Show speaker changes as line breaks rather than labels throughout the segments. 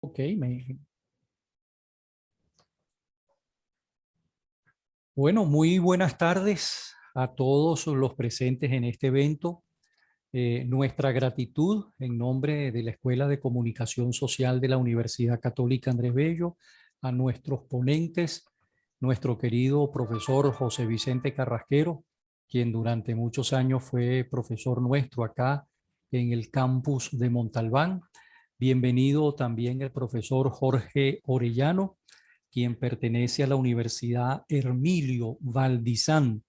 Ok, bueno, muy buenas tardes a todos los presentes en este evento. Nuestra gratitud en nombre de la Escuela de Comunicación Social de la Universidad Católica Andrés Bello, a nuestros ponentes, nuestro querido profesor José Vicente Carrasquero, quien durante muchos años fue profesor nuestro acá en el campus de Montalbán. Bienvenido también el profesor Jorge Orellano, quien pertenece a la Universidad Hermilio Valdizán,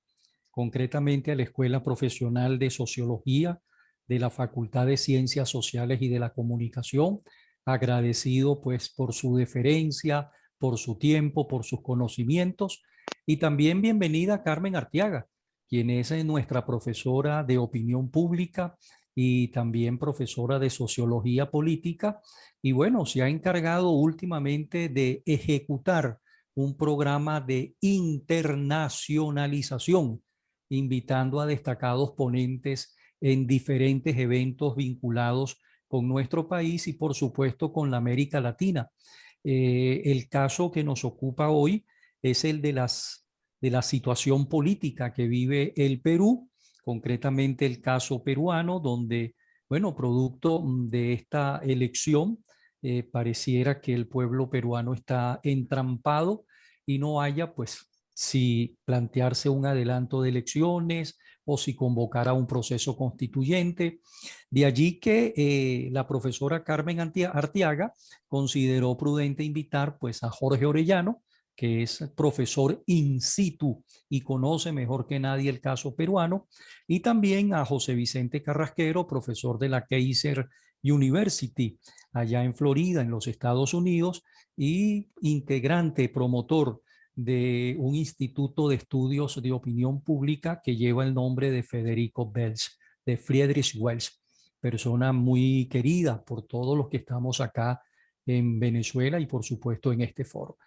concretamente a la Escuela Profesional de Sociología de la Facultad de Ciencias Sociales y de la Comunicación. Agradecido pues por su deferencia, por su tiempo, por sus conocimientos. Y también bienvenida Carmen Arteaga, quien es nuestra profesora de opinión pública y también profesora de sociología política. Y bueno, se ha encargado últimamente de ejecutar un programa de internacionalización, invitando a destacados ponentes en diferentes eventos vinculados con nuestro país y por supuesto con la América Latina. El caso que nos ocupa hoy es el de la situación política que vive el Perú, concretamente el caso peruano, donde, bueno, producto de esta elección, pareciera que el pueblo peruano está entrampado y no haya, pues, si plantearse un adelanto de elecciones o si convocar a un proceso constituyente. De allí que la profesora Carmen Arteaga consideró prudente invitar pues a Jorge Orellano, que es profesor in situ y conoce mejor que nadie el caso peruano, y también a José Vicente Carrasquero, profesor de la Kaiser University, allá en Florida, en los Estados Unidos, y integrante, promotor de un instituto de estudios de opinión pública que lleva el nombre de Federico Welsch, de Friedrich Welsch, persona muy querida por todos los que estamos acá en Venezuela y por supuesto en este foro.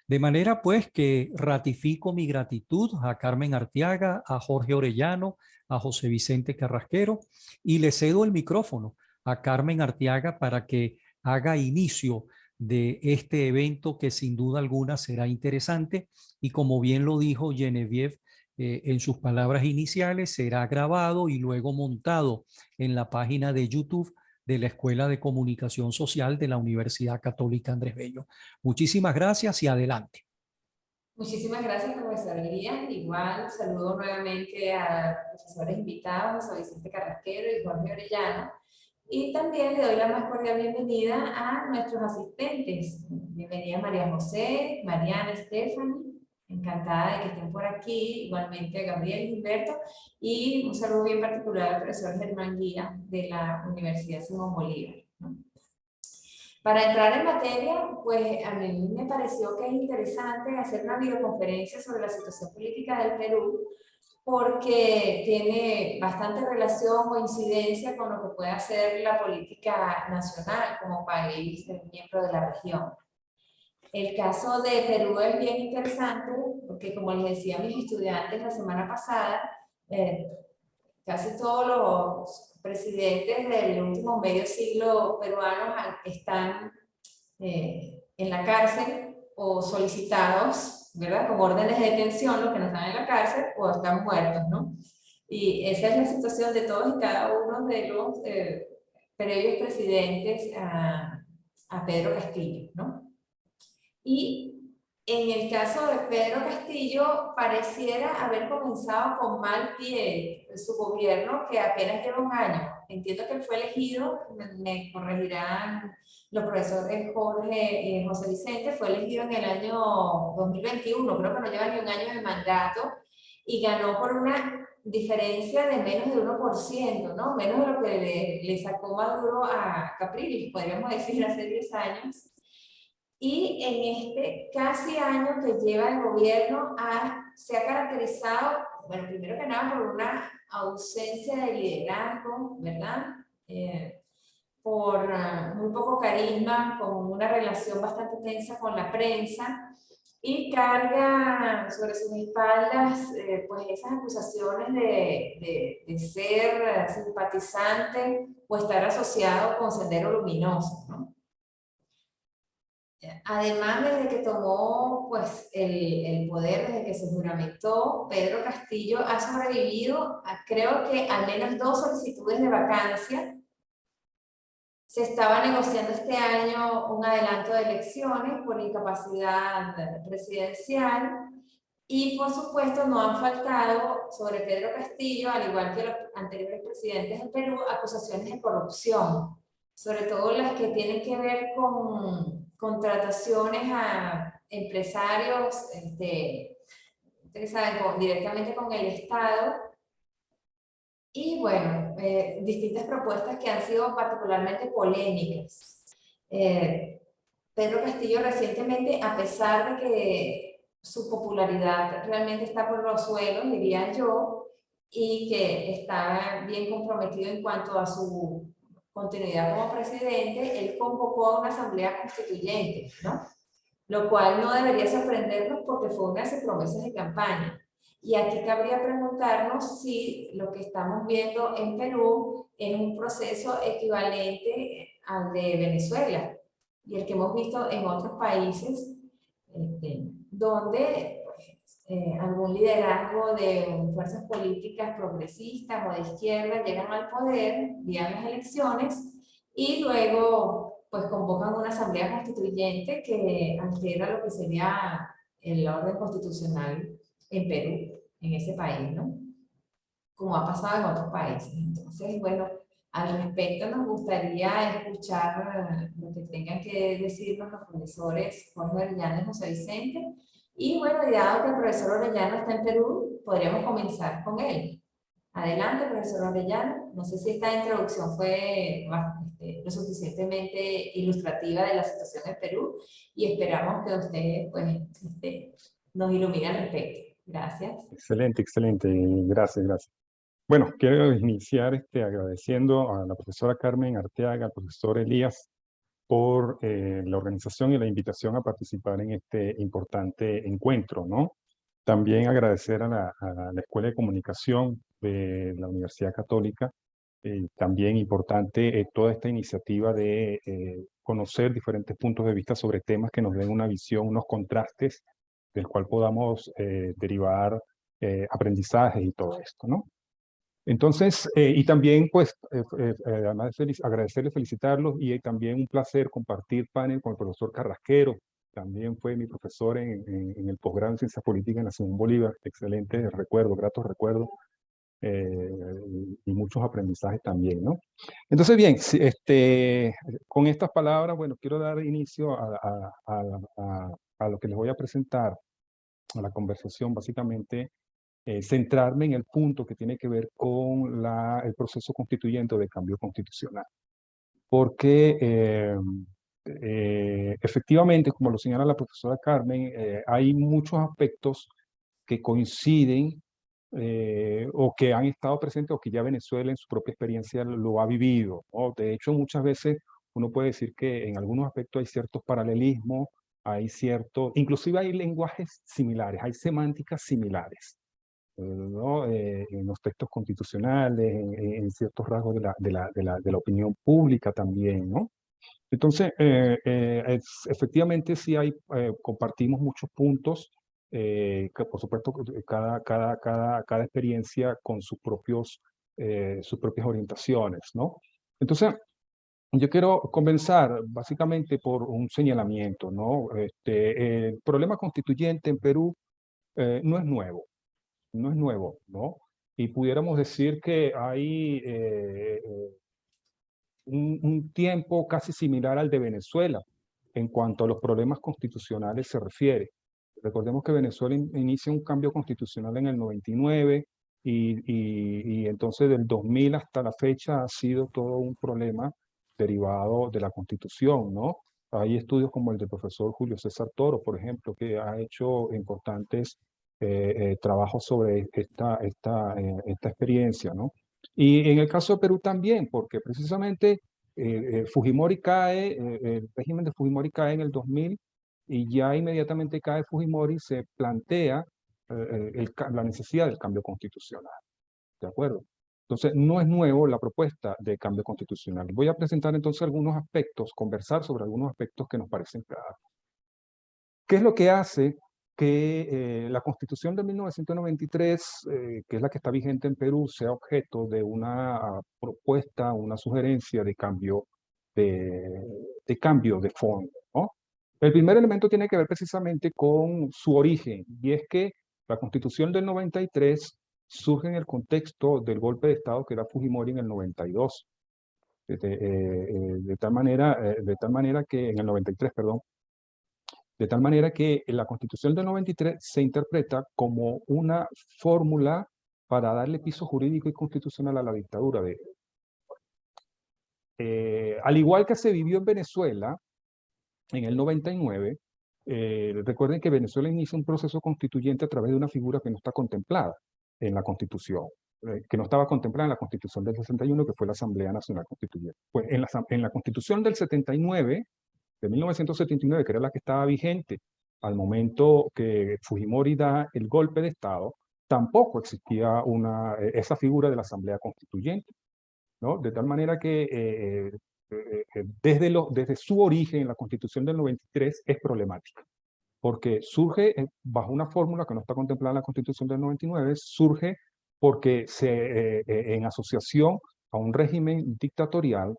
De manera pues que ratifico mi gratitud a Carmen Arteaga, a Jorge Orellano, a José Vicente Carrasquero y le cedo el micrófono a Carmen Arteaga para que haga inicio de este evento que sin duda alguna será interesante y como bien lo dijo Genevieve en sus palabras iniciales, será grabado y luego montado en la página de YouTube de la Escuela de Comunicación Social de la Universidad Católica Andrés Bello. Muchísimas gracias y adelante.
Muchísimas gracias, profesor Elías. Igual saludo nuevamente a los profesores invitados, a Vicente Carrasquero y Jorge Orellano. Y también le doy la más cordial bienvenida a nuestros asistentes. Bienvenida María José, Mariana, Stephanie. Encantada de que estén por aquí. Igualmente Gabriel, Gilberto. Y un saludo bien particular al profesor Germán Guía de la Universidad Simón Bolívar, ¿no? Para entrar en materia, pues a mí me pareció que es interesante hacer una videoconferencia sobre la situación política del Perú, porque tiene bastante relación o incidencia con lo que puede hacer la política nacional como país miembro de la región. El caso de Perú es bien interesante, porque como les decía a mis estudiantes la semana pasada, casi todos los presidentes del último medio siglo peruanos están en la cárcel o solicitados, ¿verdad? Con órdenes de detención, los que no están en la cárcel, o están muertos, ¿no? Y esa es la situación de todos y cada uno de los previos presidentes a Pedro Castillo, ¿no? Y en el caso de Pedro Castillo, pareciera haber comenzado con mal pie su gobierno, que apenas lleva un año. Entiendo que él fue elegido, me corregirán los profesores Jorge y José Vicente, fue elegido en el año 2021, creo que no lleva ni un año de mandato, y ganó por una diferencia de menos de 1%, ¿no? Menos de lo que le sacó Maduro a Capriles, podríamos decir, hace 10 años. Y en este casi año que lleva el gobierno se ha caracterizado, bueno, primero que nada por una ausencia de liderazgo, ¿verdad? Por muy poco carisma, con una relación bastante tensa con la prensa, y carga sobre sus espaldas pues esas acusaciones de ser simpatizante o estar asociado con Sendero Luminoso, ¿no? Además, desde que tomó pues, el poder, desde que se juramentó, Pedro Castillo ha sobrevivido a, creo que al menos 2 solicitudes de vacancia. Se estaba negociando este año un adelanto de elecciones por incapacidad presidencial y por supuesto no han faltado sobre Pedro Castillo, al igual que los anteriores presidentes del Perú, acusaciones de corrupción, sobre todo las que tienen que ver con contrataciones a empresarios, ustedes saben, directamente con el Estado. Y bueno, distintas propuestas que han sido particularmente polémicas. Eh, Pedro Castillo recientemente, a pesar de que su popularidad realmente está por los suelos, diría yo, y que está bien comprometido en cuanto a su continuidad como presidente, él convocó a una asamblea constituyente, ¿no? Lo cual no debería sorprendernos porque fue una de sus promesas de campaña. Y aquí cabría preguntarnos si lo que estamos viendo en Perú es un proceso equivalente al de Venezuela y el que hemos visto en otros países, donde algún liderazgo de fuerzas políticas progresistas o de izquierda llegan al poder vía las elecciones y luego pues convocan una asamblea constituyente que altera lo que sería el orden constitucional en Perú, en ese país, ¿no? Como ha pasado en otros países. Entonces, bueno, al respecto nos gustaría escuchar lo que tengan que decirnos los profesores Jorge Orellana y José Vicente. Y bueno, y dado que el profesor Orellana está en Perú, podríamos comenzar con él. Adelante, profesor Orellana. No sé si esta introducción fue lo suficientemente ilustrativa de la situación en Perú y esperamos que usted pues, nos ilumine al respecto. Gracias.
Excelente, excelente. Gracias, gracias. Bueno, quiero iniciar agradeciendo a la profesora Carmen Arteaga, al profesor Elías, por la organización y la invitación a participar en este importante encuentro, ¿no? También agradecer a la Escuela de Comunicación de la Universidad Católica. También importante toda esta iniciativa de conocer diferentes puntos de vista sobre temas que nos den una visión, unos contrastes, del cual podamos derivar aprendizajes y todo esto, ¿no? Entonces, y también, pues, además de agradecerles, felicitarlos, y también un placer compartir panel con el profesor Carrasquero. También fue mi profesor en el posgrado en Ciencias Políticas en la Simón Bolívar. Excelente recuerdo, gratos recuerdos, y muchos aprendizajes también, ¿no? Entonces, bien, con estas palabras, bueno, quiero dar inicio a lo que les voy a presentar, a la conversación, básicamente. Centrarme en el punto que tiene que ver con el proceso constituyente o de cambio constitucional. Porque efectivamente, como lo señala la profesora Carmen, hay muchos aspectos que coinciden o que han estado presentes o que ya Venezuela en su propia experiencia lo ha vivido, ¿no? De hecho, muchas veces uno puede decir que en algunos aspectos hay ciertos paralelismos, inclusive hay lenguajes similares, hay semánticas similares, ¿no? En los textos constitucionales, en ciertos rasgos de la opinión pública también, ¿no? Entonces, efectivamente sí compartimos muchos puntos, que por supuesto cada experiencia con sus propias orientaciones, ¿no? Entonces, yo quiero comenzar básicamente por un señalamiento, ¿no? El problema constituyente en Perú no es nuevo. No es nuevo, ¿no? Y pudiéramos decir que hay un tiempo casi similar al de Venezuela en cuanto a los problemas constitucionales se refiere. Recordemos que Venezuela inicia un cambio constitucional en el 99 y entonces del 2000 hasta la fecha ha sido todo un problema derivado de la Constitución, ¿no? Hay estudios como el del profesor Julio César Toro, por ejemplo, que ha hecho importantes trabajos sobre esta experiencia, ¿no? Y en el caso de Perú también, porque precisamente Fujimori cae, el régimen de Fujimori cae en el 2000 y ya inmediatamente cae Fujimori, se plantea la necesidad del cambio constitucional, ¿de acuerdo? Entonces, no es nuevo la propuesta de cambio constitucional. Voy a presentar entonces algunos aspectos, conversar sobre algunos aspectos que nos parecen claros. ¿Qué es lo que hace que la Constitución de 1993, que es la que está vigente en Perú, sea objeto de una propuesta, una sugerencia de cambio de fondo, ¿no? El primer elemento tiene que ver precisamente con su origen, y es que la Constitución del 93 surge en el contexto del golpe de Estado que da Fujimori en el 92. De tal manera que, en el 93, perdón, de tal manera que la Constitución del 93 se interpreta como una fórmula para darle piso jurídico y constitucional a la dictadura. Al igual que se vivió en Venezuela en el 99, recuerden que Venezuela inicia un proceso constituyente a través de una figura que no está contemplada en la Constitución, que no estaba contemplada en la Constitución del 61, que fue la Asamblea Nacional Constituyente. Pues en la Constitución del 79, de 1979, que era la que estaba vigente al momento que Fujimori da el golpe de Estado, tampoco existía esa figura de la Asamblea Constituyente, ¿no? De tal manera que desde su origen, la Constitución del 93 es problemática, porque surge bajo una fórmula que no está contemplada en la Constitución del 99, surge porque en asociación a un régimen dictatorial,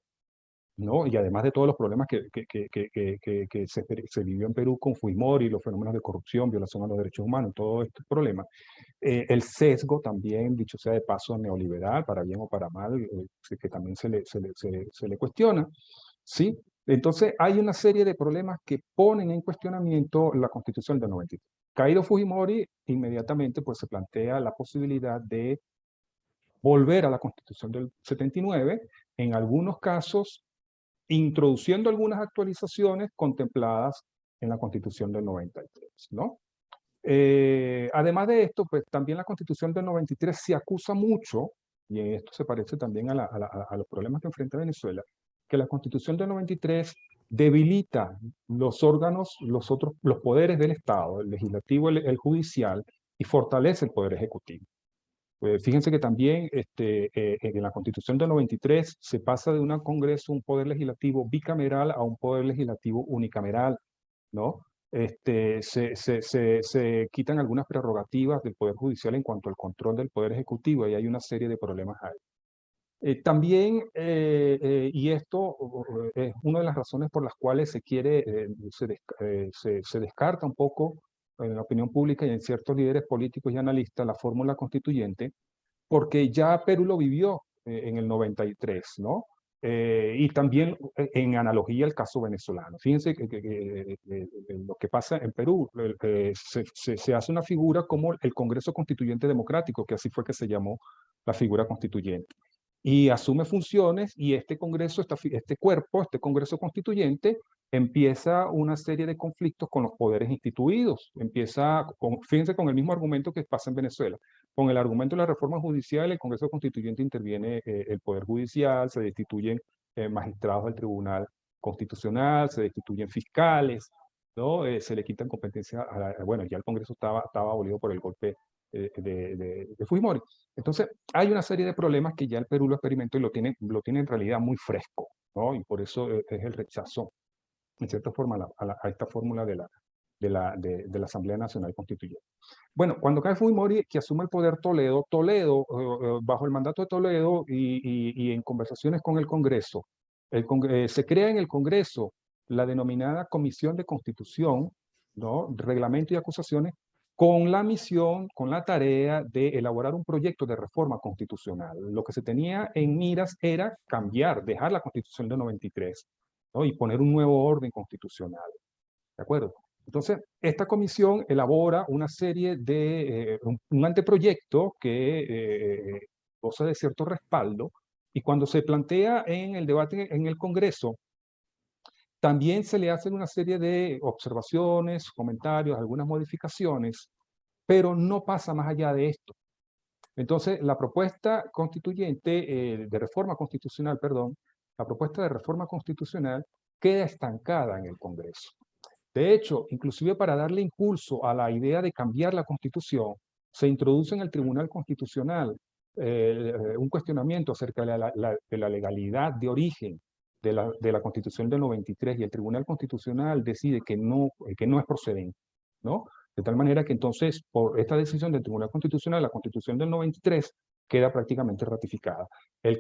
¿no? Y además de todos los problemas que se vivió en Perú con Fujimori, los fenómenos de corrupción, violación a los derechos humanos, todo este problema, el sesgo también, dicho sea de paso, neoliberal, para bien o para mal, que también se le cuestiona, ¿sí? Entonces hay una serie de problemas que ponen en cuestionamiento la Constitución del 93. Caído Fujimori, inmediatamente pues se plantea la posibilidad de volver a la Constitución del 79, en algunos casos introduciendo algunas actualizaciones contempladas en la Constitución del 93, ¿no? Además de esto, pues también la Constitución del 93 se acusa mucho, y esto se parece también a los problemas que enfrenta Venezuela, que la Constitución del 93 debilita los órganos, los poderes del Estado, el legislativo, el judicial, y fortalece el poder ejecutivo. Fíjense que también en la Constitución del 93 se pasa de un Congreso, un poder legislativo bicameral, a un poder legislativo unicameral, ¿no? Se quitan algunas prerrogativas del Poder Judicial en cuanto al control del Poder Ejecutivo, y hay una serie de problemas ahí. También, y esto es una de las razones por las cuales se descarta un poco en la opinión pública y en ciertos líderes políticos y analistas la fórmula constituyente, porque ya Perú lo vivió en el 93, ¿no? Y también en analogía al caso venezolano. Fíjense que lo que pasa en Perú, se hace una figura como el Congreso Constituyente Democrático, que así fue que se llamó la figura constituyente. Y asume funciones, y este Congreso Constituyente, empieza una serie de conflictos con los poderes instituidos. Fíjense, con el mismo argumento que pasa en Venezuela. Con el argumento de la reforma judicial, el Congreso Constituyente interviene el Poder Judicial, se destituyen magistrados del Tribunal Constitucional, se destituyen fiscales, ¿no? Se le quitan competencias bueno, ya el Congreso estaba abolido por el golpe de Fujimori. Entonces, hay una serie de problemas que ya el Perú lo experimentó y lo tiene en realidad muy fresco, ¿no? Y por eso es el rechazo, en cierta forma, a esta fórmula de la Asamblea Nacional Constituyente. Bueno, cuando cae Fujimori, que asume el poder Toledo, bajo el mandato de Toledo y en conversaciones con el Congreso, se crea en el Congreso la denominada Comisión de Constitución, ¿no? Reglamento y acusaciones, con la misión, con la tarea de elaborar un proyecto de reforma constitucional. Lo que se tenía en miras era dejar la Constitución de 93, ¿no? Y poner un nuevo orden constitucional. ¿De acuerdo? Entonces, esta comisión elabora una serie de, un anteproyecto que goza de cierto respaldo, y cuando se plantea en el debate en el Congreso, también se le hacen una serie de observaciones, comentarios, algunas modificaciones, pero no pasa más allá de esto. Entonces, la propuesta constituyente, de reforma constitucional, perdón, la propuesta de reforma constitucional queda estancada en el Congreso. De hecho, inclusive para darle impulso a la idea de cambiar la Constitución, se introduce en el Tribunal Constitucional un cuestionamiento acerca de la legalidad de origen de la Constitución del 93 y el Tribunal Constitucional decide que no es procedente, ¿no? De tal manera que entonces, por esta decisión del Tribunal Constitucional, la Constitución del 93 queda prácticamente ratificada. El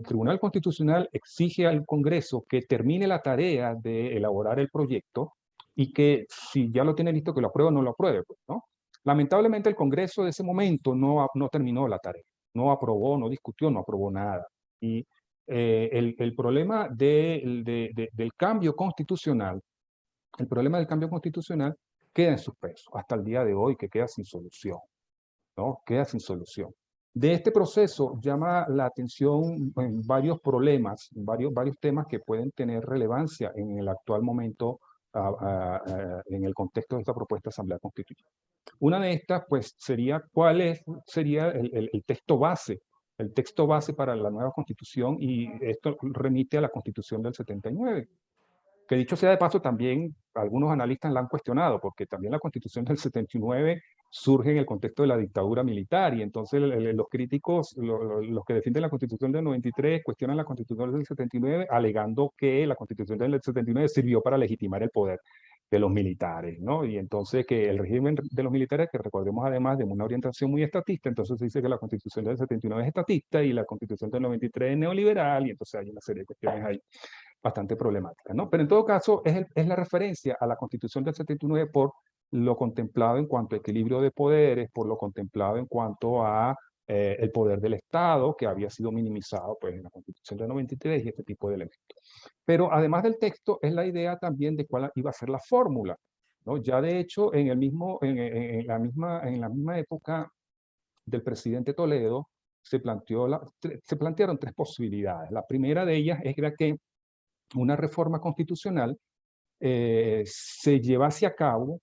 Tribunal Constitucional exige al Congreso que termine la tarea de elaborar el proyecto y que si ya lo tiene listo, que lo apruebe o no lo apruebe, pues, ¿no? Lamentablemente el Congreso de ese momento no terminó la tarea, no aprobó, no discutió, no aprobó nada. Y el problema del cambio constitucional, queda en suspenso hasta el día de hoy, que queda sin solución, ¿no? Queda sin solución. De este proceso llama la atención en varios problemas, varios temas que pueden tener relevancia en el actual momento, en el contexto de esta propuesta de Asamblea Constituyente. Una de estas, pues, sería sería el texto base, para la nueva Constitución, y esto remite a la Constitución del 79. Que dicho sea de paso, también algunos analistas la han cuestionado, porque también la Constitución del 79 surge en el contexto de la dictadura militar, y entonces los críticos, los que defienden la Constitución del 93, cuestionan la Constitución del 79, alegando que la Constitución del 79 sirvió para legitimar el poder de los militares, ¿no? Y entonces que el régimen de los militares, que recordemos además de una orientación muy estatista, entonces se dice que la Constitución del 79 es estatista y la Constitución del 93 es neoliberal, y entonces hay una serie de cuestiones ahí bastante problemática, ¿no? Pero en todo caso es la referencia a la Constitución del 79 por lo contemplado en cuanto a equilibrio de poderes, por lo contemplado en cuanto a el poder del Estado, que había sido minimizado pues, en la Constitución del 93 y este tipo de elementos. Pero además del texto, es la idea también de cuál iba a ser la fórmula, ¿no? Ya de hecho, en la misma época del presidente Toledo, se plantearon tres posibilidades. La primera de ellas era que una reforma constitucional se llevase a cabo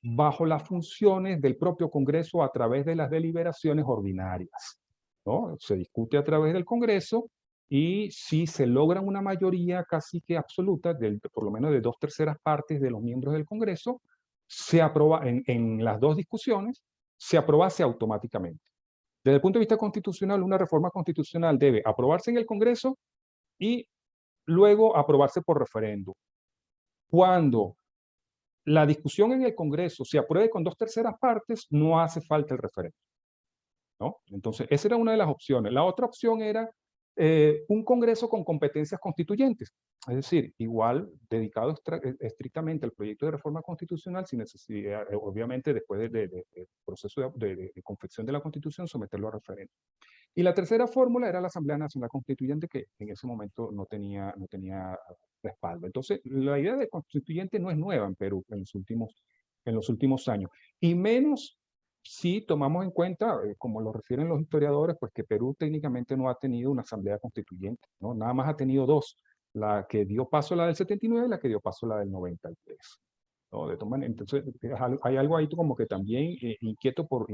bajo las funciones del propio Congreso a través de las deliberaciones ordinarias, ¿no? Se discute a través del Congreso y si se logra una mayoría casi que absoluta, por lo menos de 2/3 partes de los miembros del Congreso, se aprueba en las dos discusiones, se aprobase automáticamente. Desde el punto de vista constitucional, una reforma constitucional debe aprobarse en el Congreso y luego aprobarse por referéndum. Cuando la discusión en el Congreso se apruebe con 2/3 partes, no hace falta el referéndum, ¿no? Entonces, esa era una de las opciones. La otra opción era un Congreso con competencias constituyentes, es decir, igual dedicado estrictamente al proyecto de reforma constitucional, sin necesidad, obviamente, después del proceso de confección de la Constitución, someterlo a referéndum. Y la tercera fórmula era la Asamblea Nacional Constituyente, que en ese momento no tenía respaldo. Entonces, la idea de constituyente no es nueva en Perú en los últimos años. Y menos si tomamos en cuenta, como lo refieren los historiadores, pues que Perú técnicamente no ha tenido una Asamblea Constituyente, ¿no? Nada más ha tenido dos, la que dio paso a la del 79 y la que dio paso a la del 93. ¿No? Entonces, hay algo ahí como que también inquieto por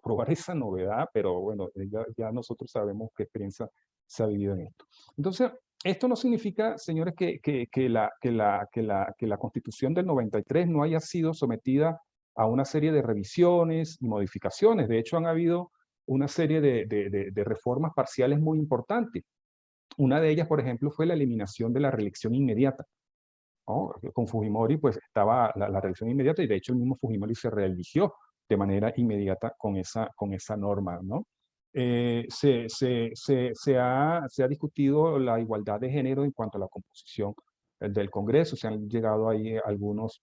probar esa novedad, pero bueno, ya nosotros sabemos qué experiencia se ha vivido en esto. Entonces, esto no significa, señores, que la Constitución del 93 no haya sido sometida a una serie de revisiones y modificaciones. De hecho, han habido una serie de reformas parciales muy importantes. Una de ellas, por ejemplo, fue la eliminación de la reelección inmediata, ¿no? Con Fujimori, pues estaba la reelección inmediata y de hecho el mismo Fujimori se reeligió de manera inmediata con esa norma, ¿no? Se ha discutido la igualdad de género en cuanto a la composición del Congreso, se han llegado ahí algunos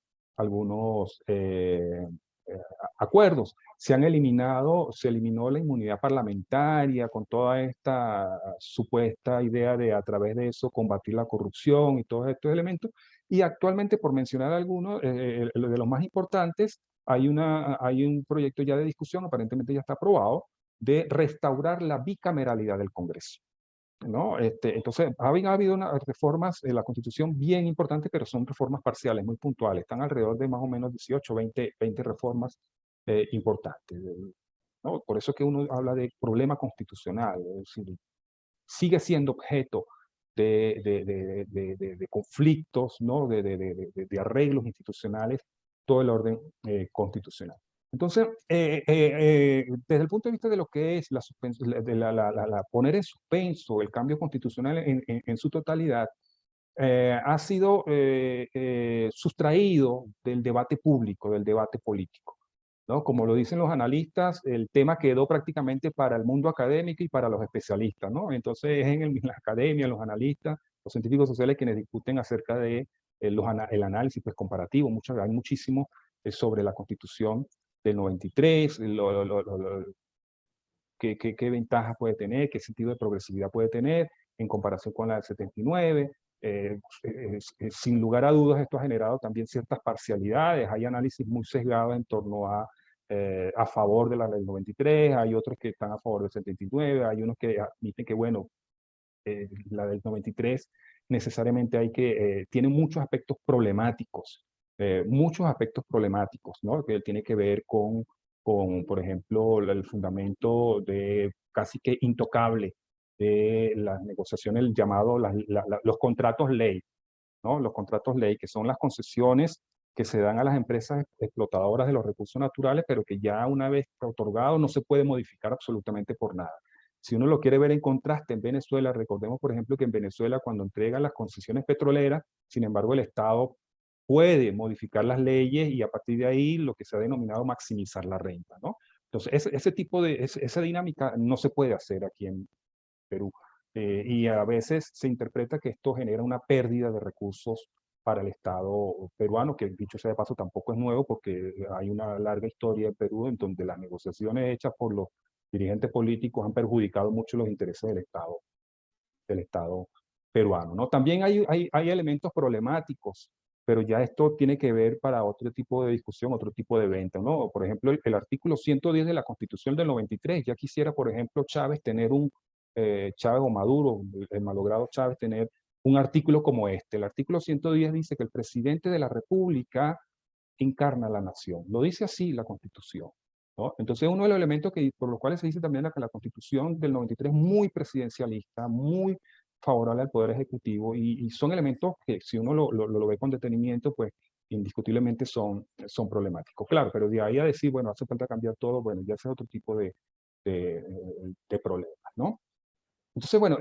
acuerdos. Se eliminó la inmunidad parlamentaria con toda esta supuesta idea de a través de eso combatir la corrupción y todos estos elementos. Y actualmente, por mencionar algunos, de los más importantes, hay un proyecto ya de discusión, aparentemente ya está aprobado, de restaurar la bicameralidad del Congreso, ¿no? Entonces, ha habido unas reformas en la Constitución bien importantes, pero son reformas parciales, muy puntuales. Están alrededor de más o menos 18, 20 reformas importantes, ¿no? Por eso que uno habla de problema constitucional, es decir, sigue siendo objeto de conflictos, ¿no? de arreglos institucionales, todo el orden constitucional. Entonces, desde el punto de vista de lo que es poner en suspenso el cambio constitucional en su totalidad, ha sido sustraído del debate público, del debate político, ¿no? Como lo dicen los analistas, el tema quedó prácticamente para el mundo académico y para los especialistas, ¿no? Entonces es en la academia, los analistas, los científicos sociales quienes discuten acerca de el análisis pues, comparativo. Hay muchísimo sobre la Constitución del 93, qué ventajas puede tener, qué sentido de progresividad puede tener en comparación con la del 79. Sin lugar a dudas, esto ha generado también ciertas parcialidades. Hay análisis muy sesgados en torno a favor de la del 93, hay otros que están a favor del 79, hay unos que admiten que, bueno, la del 93 necesariamente tiene muchos aspectos problemáticos, ¿no? Que tiene que ver por ejemplo, el fundamento de casi que intocable de las negociaciones, los contratos ley, ¿no? Los contratos ley, que son las concesiones que se dan a las empresas explotadoras de los recursos naturales, pero que ya una vez otorgado no se puede modificar absolutamente por nada. Si uno lo quiere ver en contraste en Venezuela, recordemos, por ejemplo, que en Venezuela cuando entregan las concesiones petroleras, sin embargo, el Estado puede modificar las leyes y a partir de ahí lo que se ha denominado maximizar la renta, ¿no? Entonces, esa dinámica no se puede hacer aquí en Perú. Y a veces se interpreta que esto genera una pérdida de recursos para el Estado peruano, que dicho sea de paso tampoco es nuevo porque hay una larga historia en Perú en donde las negociaciones hechas por los dirigentes políticos han perjudicado mucho los intereses del Estado peruano, ¿no? También hay elementos problemáticos, pero ya esto tiene que ver para otro tipo de discusión, otro tipo de evento, ¿no? Por ejemplo, el artículo 110 de la Constitución del 93, ya quisiera, por ejemplo, Chávez o Maduro, el malogrado Chávez, tener un artículo como este. El artículo 110 dice que el presidente de la República encarna la nación. Lo dice así la Constitución, ¿no? Entonces, uno de los elementos por los cuales se dice también que la Constitución del 93 es muy presidencialista, muy favorable al Poder Ejecutivo, y son elementos que si uno lo ve con detenimiento, pues indiscutiblemente son problemáticos. Claro, pero de ahí a decir, bueno, hace falta cambiar todo, bueno, ya ese es otro tipo de problemas, ¿no? Entonces, bueno,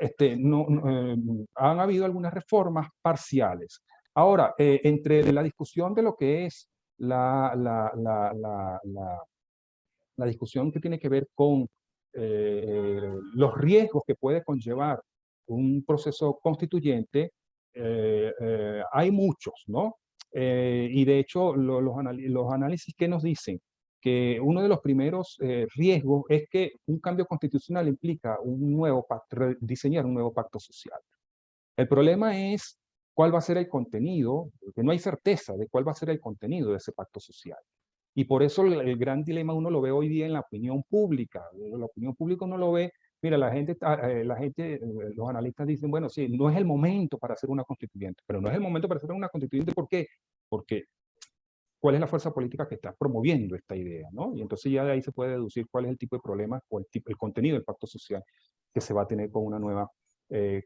han habido algunas reformas parciales. Ahora, entre la discusión de lo que es la discusión que tiene que ver con los riesgos que puede conllevar un proceso constituyente, hay muchos, ¿no? Y de hecho, los análisis que nos dicen que uno de los primeros riesgos es que un cambio constitucional implica diseñar un nuevo pacto social. El problema es cuál va a ser el contenido, porque no hay certeza de cuál va a ser el contenido de ese pacto social. Y por eso el gran dilema uno lo ve hoy día en la opinión pública. La opinión pública uno lo ve, mira, los analistas dicen, bueno, sí, no es el momento para hacer una constituyente, pero no es el momento para hacer una constituyente, ¿por qué? Porque cuál es la fuerza política que está promoviendo esta idea, ¿no? Y entonces ya de ahí se puede deducir cuál es el tipo de problema o el contenido del pacto social que se va a tener con una nueva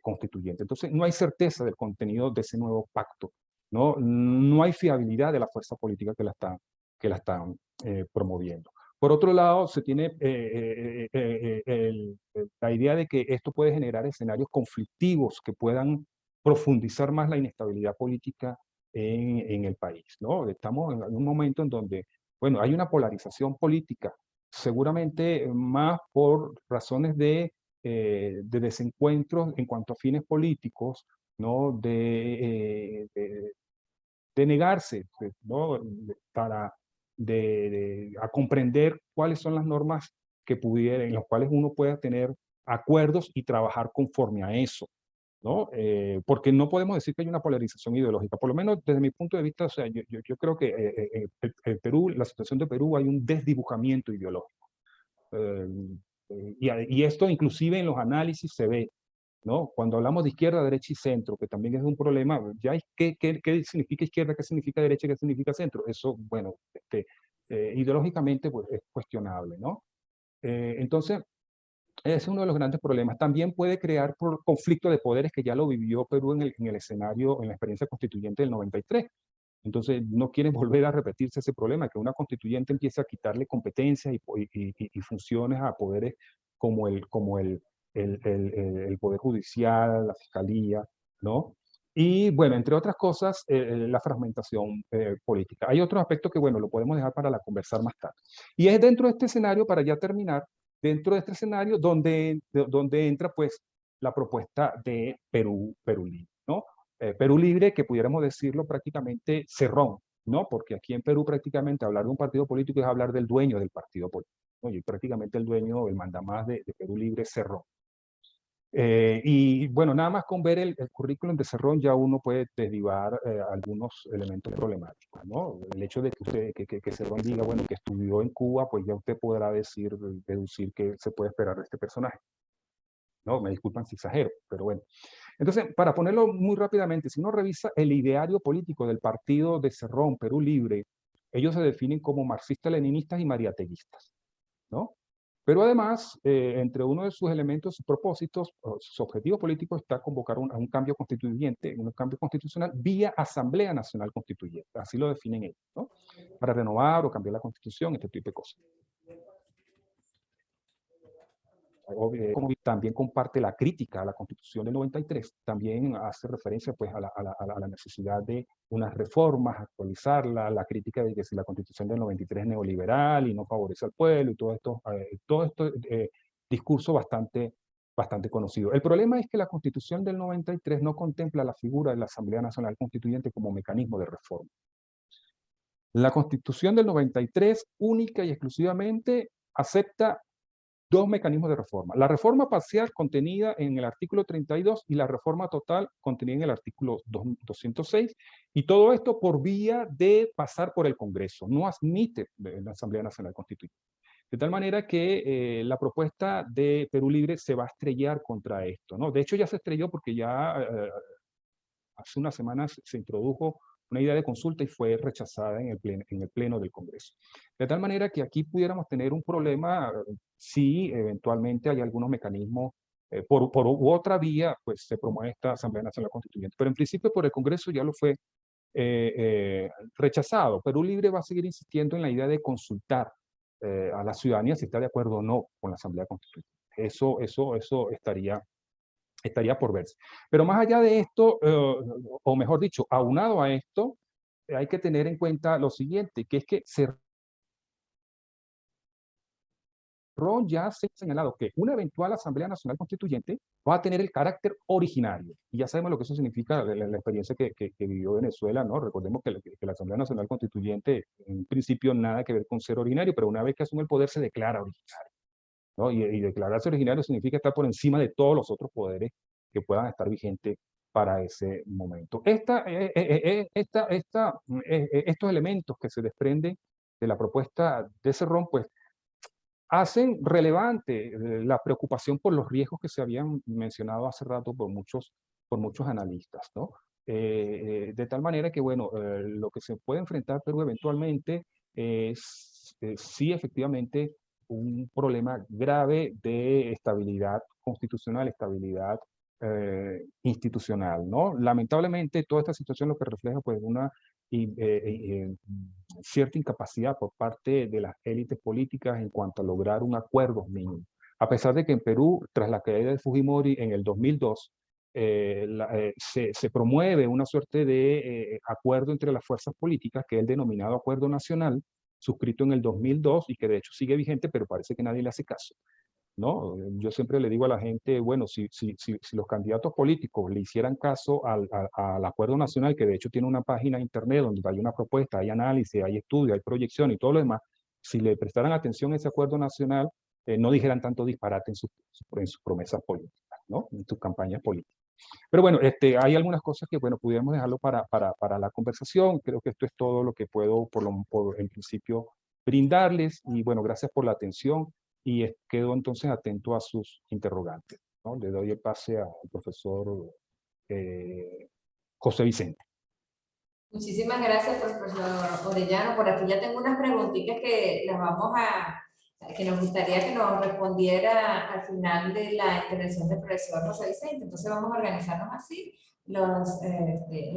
constituyente. Entonces no hay certeza del contenido de ese nuevo pacto, ¿no? No hay fiabilidad de la fuerza política que la están promoviendo. Por otro lado, se tiene la idea de que esto puede generar escenarios conflictivos que puedan profundizar más la inestabilidad política en el país, ¿no? Estamos en un momento en donde, bueno, hay una polarización política, seguramente más por razones de desencuentros en cuanto a fines políticos, ¿no? De negarse, pues, ¿no? A comprender cuáles son las normas en las cuales uno pueda tener acuerdos y trabajar conforme a eso, ¿no? Porque no podemos decir que hay una polarización ideológica, por lo menos desde mi punto de vista, o sea, yo creo que el Perú, la situación de Perú, hay un desdibujamiento ideológico. Eh, y esto inclusive en los análisis se ve, ¿no? Cuando hablamos de izquierda, derecha y centro, que también es un problema, ya ¿qué significa izquierda, qué significa derecha, qué significa centro? Eso, bueno, ideológicamente pues, es cuestionable, ¿no? Entonces, ese es uno de los grandes problemas. También puede crear conflicto de poderes que ya lo vivió Perú en el escenario, en la experiencia constituyente del 93. Entonces, no quieren volver a repetirse ese problema, que una constituyente empiece a quitarle competencias y funciones a poderes como el Poder Judicial, la Fiscalía, ¿no? Y bueno, entre otras cosas, la fragmentación política. Hay otros aspectos que, bueno, lo podemos dejar para conversar más tarde. Y es dentro de este escenario, para ya terminar, dentro de este escenario donde entra pues la propuesta de Perú Libre, ¿no? Perú Libre, que pudiéramos decirlo prácticamente cerrón, ¿no? Porque aquí en Perú prácticamente hablar de un partido político es hablar del dueño del partido político, ¿no? Y prácticamente el dueño, el mandamás de Perú Libre es Cerrón. Y bueno, nada más con ver el currículum de Cerrón ya uno puede derivar algunos elementos problemáticos, ¿no? El hecho de que, que Cerrón diga, bueno, que estudió en Cuba, pues ya usted podrá deducir que se puede esperar de este personaje. No, me disculpan si exagero, pero bueno. Entonces, para ponerlo muy rápidamente, si uno revisa el ideario político del partido de Cerrón, Perú Libre, ellos se definen como marxistas-leninistas y mariateguistas, ¿no? Pero además, entre uno de sus elementos, sus propósitos, sus objetivos políticos está convocar a un cambio constituyente, un cambio constitucional vía Asamblea Nacional Constituyente. Así lo definen ellos, ¿no? Para renovar o cambiar la Constitución, este tipo de cosas. Como también comparte la crítica a la Constitución del 93, también hace referencia pues, a la necesidad de unas reformas, actualizarla, la crítica de que si la Constitución del 93 es neoliberal y no favorece al pueblo y todo esto discurso bastante conocido. El problema es que la Constitución del 93 no contempla la figura de la Asamblea Nacional Constituyente como mecanismo de reforma. La Constitución del 93 única y exclusivamente acepta dos mecanismos de reforma. La reforma parcial contenida en el artículo 32 y la reforma total contenida en el artículo 206, y todo esto por vía de pasar por el Congreso. No admite la Asamblea Nacional Constituyente. De tal manera que la propuesta de Perú Libre se va a estrellar contra esto, ¿no? De hecho, ya se estrelló porque ya hace unas semanas se introdujo una idea de consulta y fue rechazada en el pleno del Congreso. De tal manera que aquí pudiéramos tener un problema si eventualmente hay algunos mecanismos por otra vía, pues se promueve esta Asamblea Nacional Constituyente. Pero en principio por el Congreso ya lo fue rechazado. Perú Libre va a seguir insistiendo en la idea de consultar a la ciudadanía si está de acuerdo o no con la Asamblea Constituyente. Eso estaría por verse. Pero más allá de esto, o mejor dicho, aunado a esto, hay que tener en cuenta lo siguiente, que es que Cerrón ya se ha señalado que una eventual Asamblea Nacional Constituyente va a tener el carácter originario. Y ya sabemos lo que eso significa, la experiencia que vivió Venezuela, ¿no? Recordemos que la Asamblea Nacional Constituyente, en principio, nada que ver con ser originario, pero una vez que asume el poder se declara originario, ¿no? Y declararse originario significa estar por encima de todos los otros poderes que puedan estar vigentes para ese momento. Estos elementos que se desprenden de la propuesta de Cerrón, pues, hacen relevante la preocupación por los riesgos que se habían mencionado hace rato por muchos analistas, ¿no? De tal manera que, bueno, lo que se puede enfrentar Perú eventualmente es, sí, efectivamente, un problema grave de estabilidad constitucional, estabilidad institucional, ¿no? Lamentablemente, toda esta situación lo que refleja, pues, una cierta incapacidad por parte de las élites políticas en cuanto a lograr un acuerdo mínimo. A pesar de que en Perú, tras la caída de Fujimori en el 2002, se promueve una suerte de acuerdo entre las fuerzas políticas, que es el denominado Acuerdo Nacional, suscrito en el 2002 y que de hecho sigue vigente, pero parece que nadie le hace caso, ¿no? Yo siempre le digo a la gente, bueno, si los candidatos políticos le hicieran caso al Acuerdo Nacional, que de hecho tiene una página de internet donde hay una propuesta, hay análisis, hay estudio, hay proyección y todo lo demás, si le prestaran atención a ese Acuerdo Nacional, no dijeran tanto disparate en sus promesas políticas, ¿no? En sus campañas políticas. Pero bueno, hay algunas cosas que, bueno, pudiéramos dejarlo para la conversación. Creo que esto es todo lo que puedo, en principio, brindarles. Y bueno, gracias por la atención y quedo entonces atento a sus interrogantes, ¿no? Le doy el pase al profesor José Vicente.
Muchísimas gracias, profesor Orellano. Por aquí ya tengo unas preguntitas que las que nos gustaría que nos respondiera al final de la intervención del profesor José Vicente. Entonces vamos a organizarnos así. los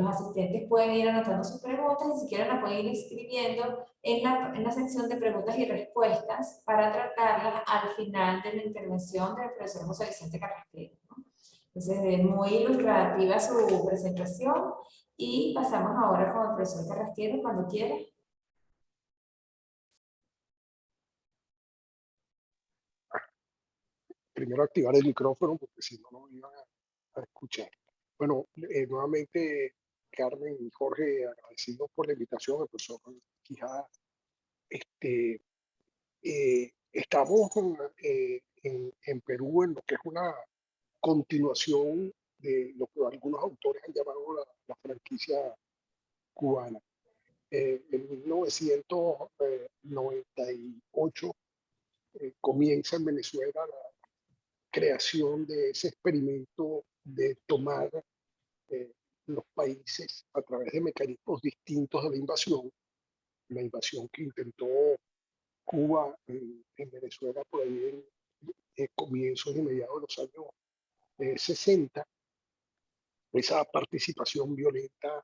asistentes pueden ir anotando sus preguntas y si quieren las pueden ir escribiendo en la sección de preguntas y respuestas para tratarlas al final de la intervención del profesor José Vicente Carrasquero, ¿no? Entonces, es muy ilustrativa su presentación y pasamos ahora con el profesor Carrasquero cuando quiera.
Primero activar el micrófono porque si no, no iban a escuchar. Bueno, nuevamente, Carmen y Jorge, agradecidos por la invitación, el profesor Quijada. Estamos en Perú en lo que es una continuación de lo que algunos autores han llamado la franquicia cubana. En 1998 comienza en Venezuela la creación de ese experimento de tomar los países a través de mecanismos distintos de la invasión que intentó Cuba en Venezuela por ahí en comienzos y mediados de los años 60, esa participación violenta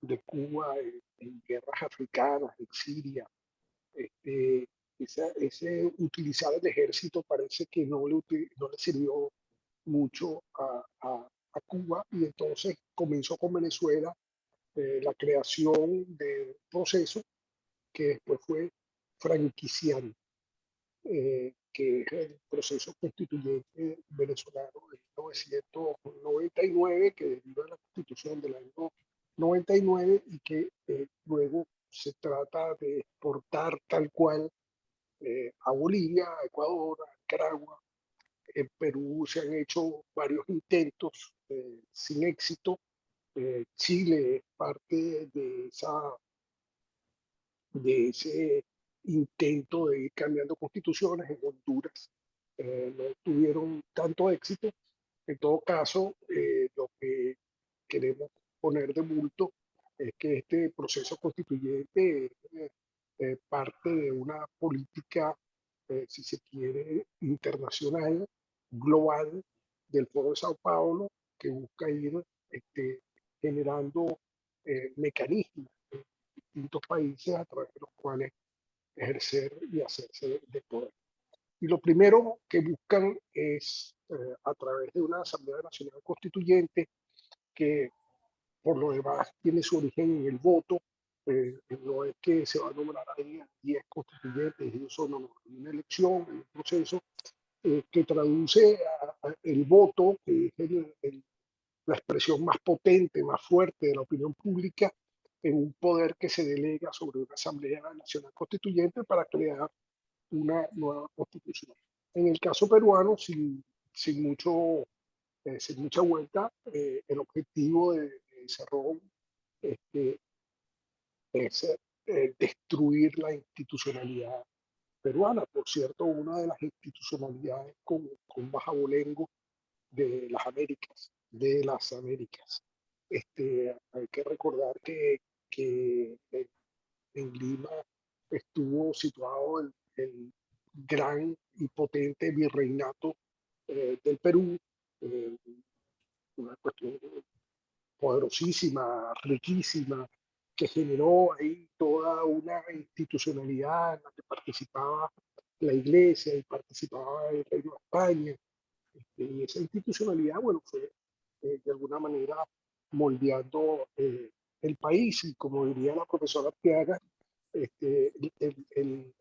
de Cuba en guerras africanas, en Siria, ese utilizar el ejército parece que no le sirvió mucho a Cuba, y entonces comenzó con Venezuela la creación de un proceso que después fue franquiciano, que es el proceso constituyente venezolano de 1999, que deriva de la constitución del año 99 y que luego se trata de exportar tal cual a Bolivia, a Ecuador, a Nicaragua. En Perú se han hecho varios intentos sin éxito. Chile es parte de ese intento de ir cambiando constituciones. En Honduras no tuvieron tanto éxito. En todo caso, lo que queremos poner de bulto es que este proceso constituyente es parte de una política, si se quiere, internacional, global, del Foro de Sao Paulo, que busca ir generando mecanismos en distintos países a través de los cuales ejercer y hacerse de poder. Y lo primero que buscan es, a través de una Asamblea Nacional Constituyente, que por lo demás tiene su origen en el voto, no es que se va a nombrar a 10 constituyentes, ellos son una elección, un proceso que traduce el voto, que es la expresión más potente, más fuerte de la opinión pública, en un poder que se delega sobre una Asamblea Nacional Constituyente para crear una nueva constitución. En el caso peruano, sin mucha vuelta, el objetivo de Cerrón es destruir la institucionalidad peruana. Por cierto, una de las institucionalidades con más abolengo de las Américas, hay que recordar que en Lima estuvo situado el gran y potente virreinato del Perú, una cuestión poderosísima, riquísima, que generó ahí toda una institucionalidad en la que participaba la Iglesia y participaba el Reino de España. Y esa institucionalidad, bueno, fue de alguna manera moldeando el país, y como diría la profesora Arteaga, en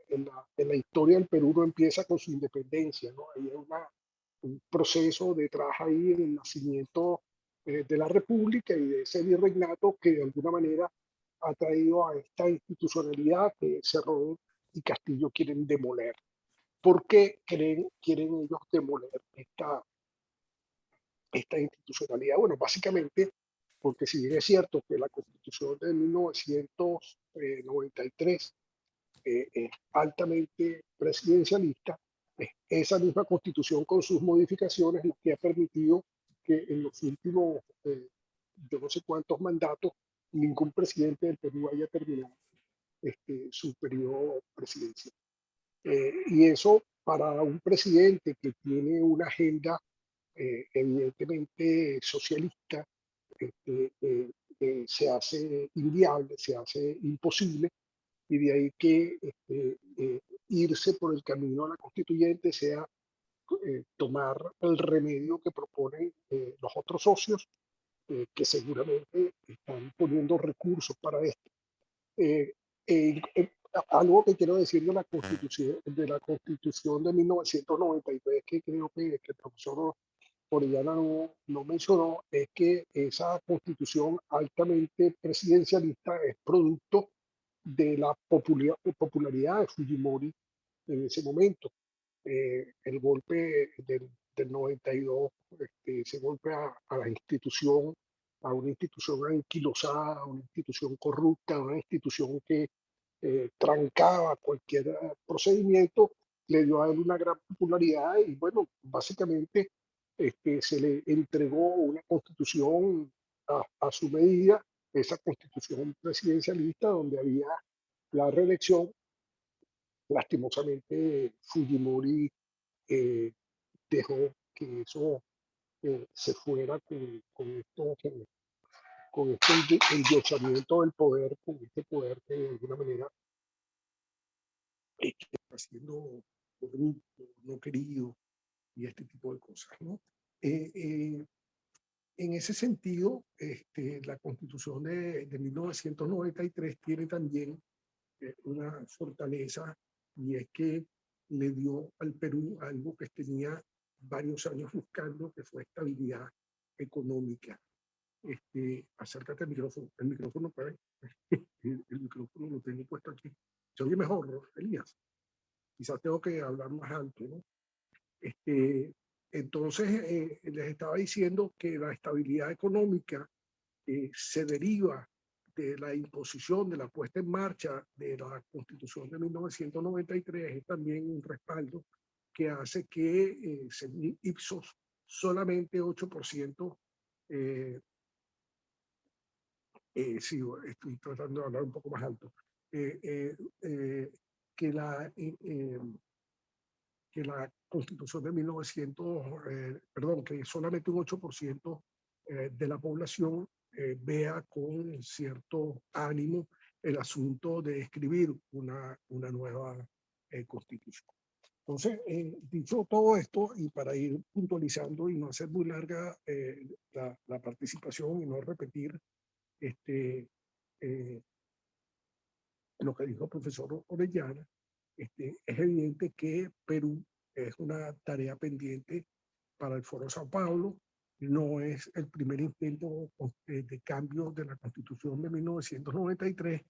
la historia del Perú no empieza con su independencia, ¿no? Hay un proceso detrás ahí en el nacimiento de la República y de ese virreinato que de alguna manera ha traído a esta institucionalidad que Cerrón y Castillo quieren demoler. ¿Por qué quieren ellos demoler esta institucionalidad? Bueno, básicamente porque si bien es cierto que la Constitución de 1993 es altamente presidencialista, esa misma Constitución con sus modificaciones lo que ha permitido que en los últimos, yo no sé cuántos mandatos, ningún presidente del Perú haya terminado su periodo presidencial. Y eso para un presidente que tiene una agenda evidentemente socialista, se hace inviable, se hace imposible, y de ahí que irse por el camino a la constituyente sea tomar el remedio que proponen los otros socios, que seguramente están poniendo recursos para esto. Eh, Algo que quiero decir de la constitución de 1993, que creo que el profesor Orellana no mencionó, es que esa constitución altamente presidencialista es producto de la popularidad de Fujimori en ese momento. El golpe del 92, ese golpe a la institución, a una institución anquilosada, a una institución corrupta, a una institución que trancaba cualquier procedimiento, le dio a él una gran popularidad y bueno, básicamente se le entregó una constitución a su medida, esa constitución presidencialista donde había la reelección. Lastimosamente, Fujimori eh, dejó que eso se fuera con este endiosamiento del poder, con este poder que de alguna manera está siendo corrupto, no querido y este tipo de cosas, ¿no? En ese sentido, la Constitución de 1993 tiene también una fortaleza, y es que le dio al Perú algo que tenía varios años buscando, que fue estabilidad económica. Acércate al micrófono. El micrófono, el micrófono lo tengo puesto aquí. ¿Se oye mejor, ¿no, Elías? Quizás tengo que hablar más alto, ¿no? Entonces, les estaba diciendo que la estabilidad económica se deriva de la imposición, de la puesta en marcha de la Constitución de 1993, es también un respaldo que hace que, según Ipsos, solamente 8%, sí, estoy tratando de hablar un poco más alto, eh, eh, eh, que la... eh, eh, que la Constitución de 1900, perdón, que solamente un 8% de la población vea con cierto ánimo el asunto de escribir una nueva Constitución. Entonces, dicho todo esto, y para ir puntualizando y no hacer muy larga la participación y no repetir eh, lo que dijo el profesor Orellana, es evidente que Perú es una tarea pendiente para el Foro Sao Paulo. No es el primer intento de cambio de la Constitución de 1993.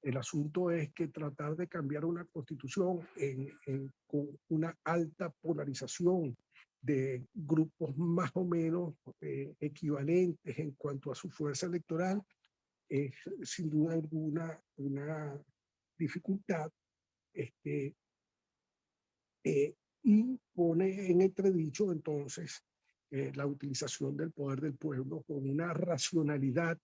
El asunto es que tratar de cambiar una constitución con una alta polarización de grupos más o menos equivalentes en cuanto a su fuerza electoral es sin duda alguna una dificultad, este, y pone en entredicho entonces la utilización del poder del pueblo con una racionalidad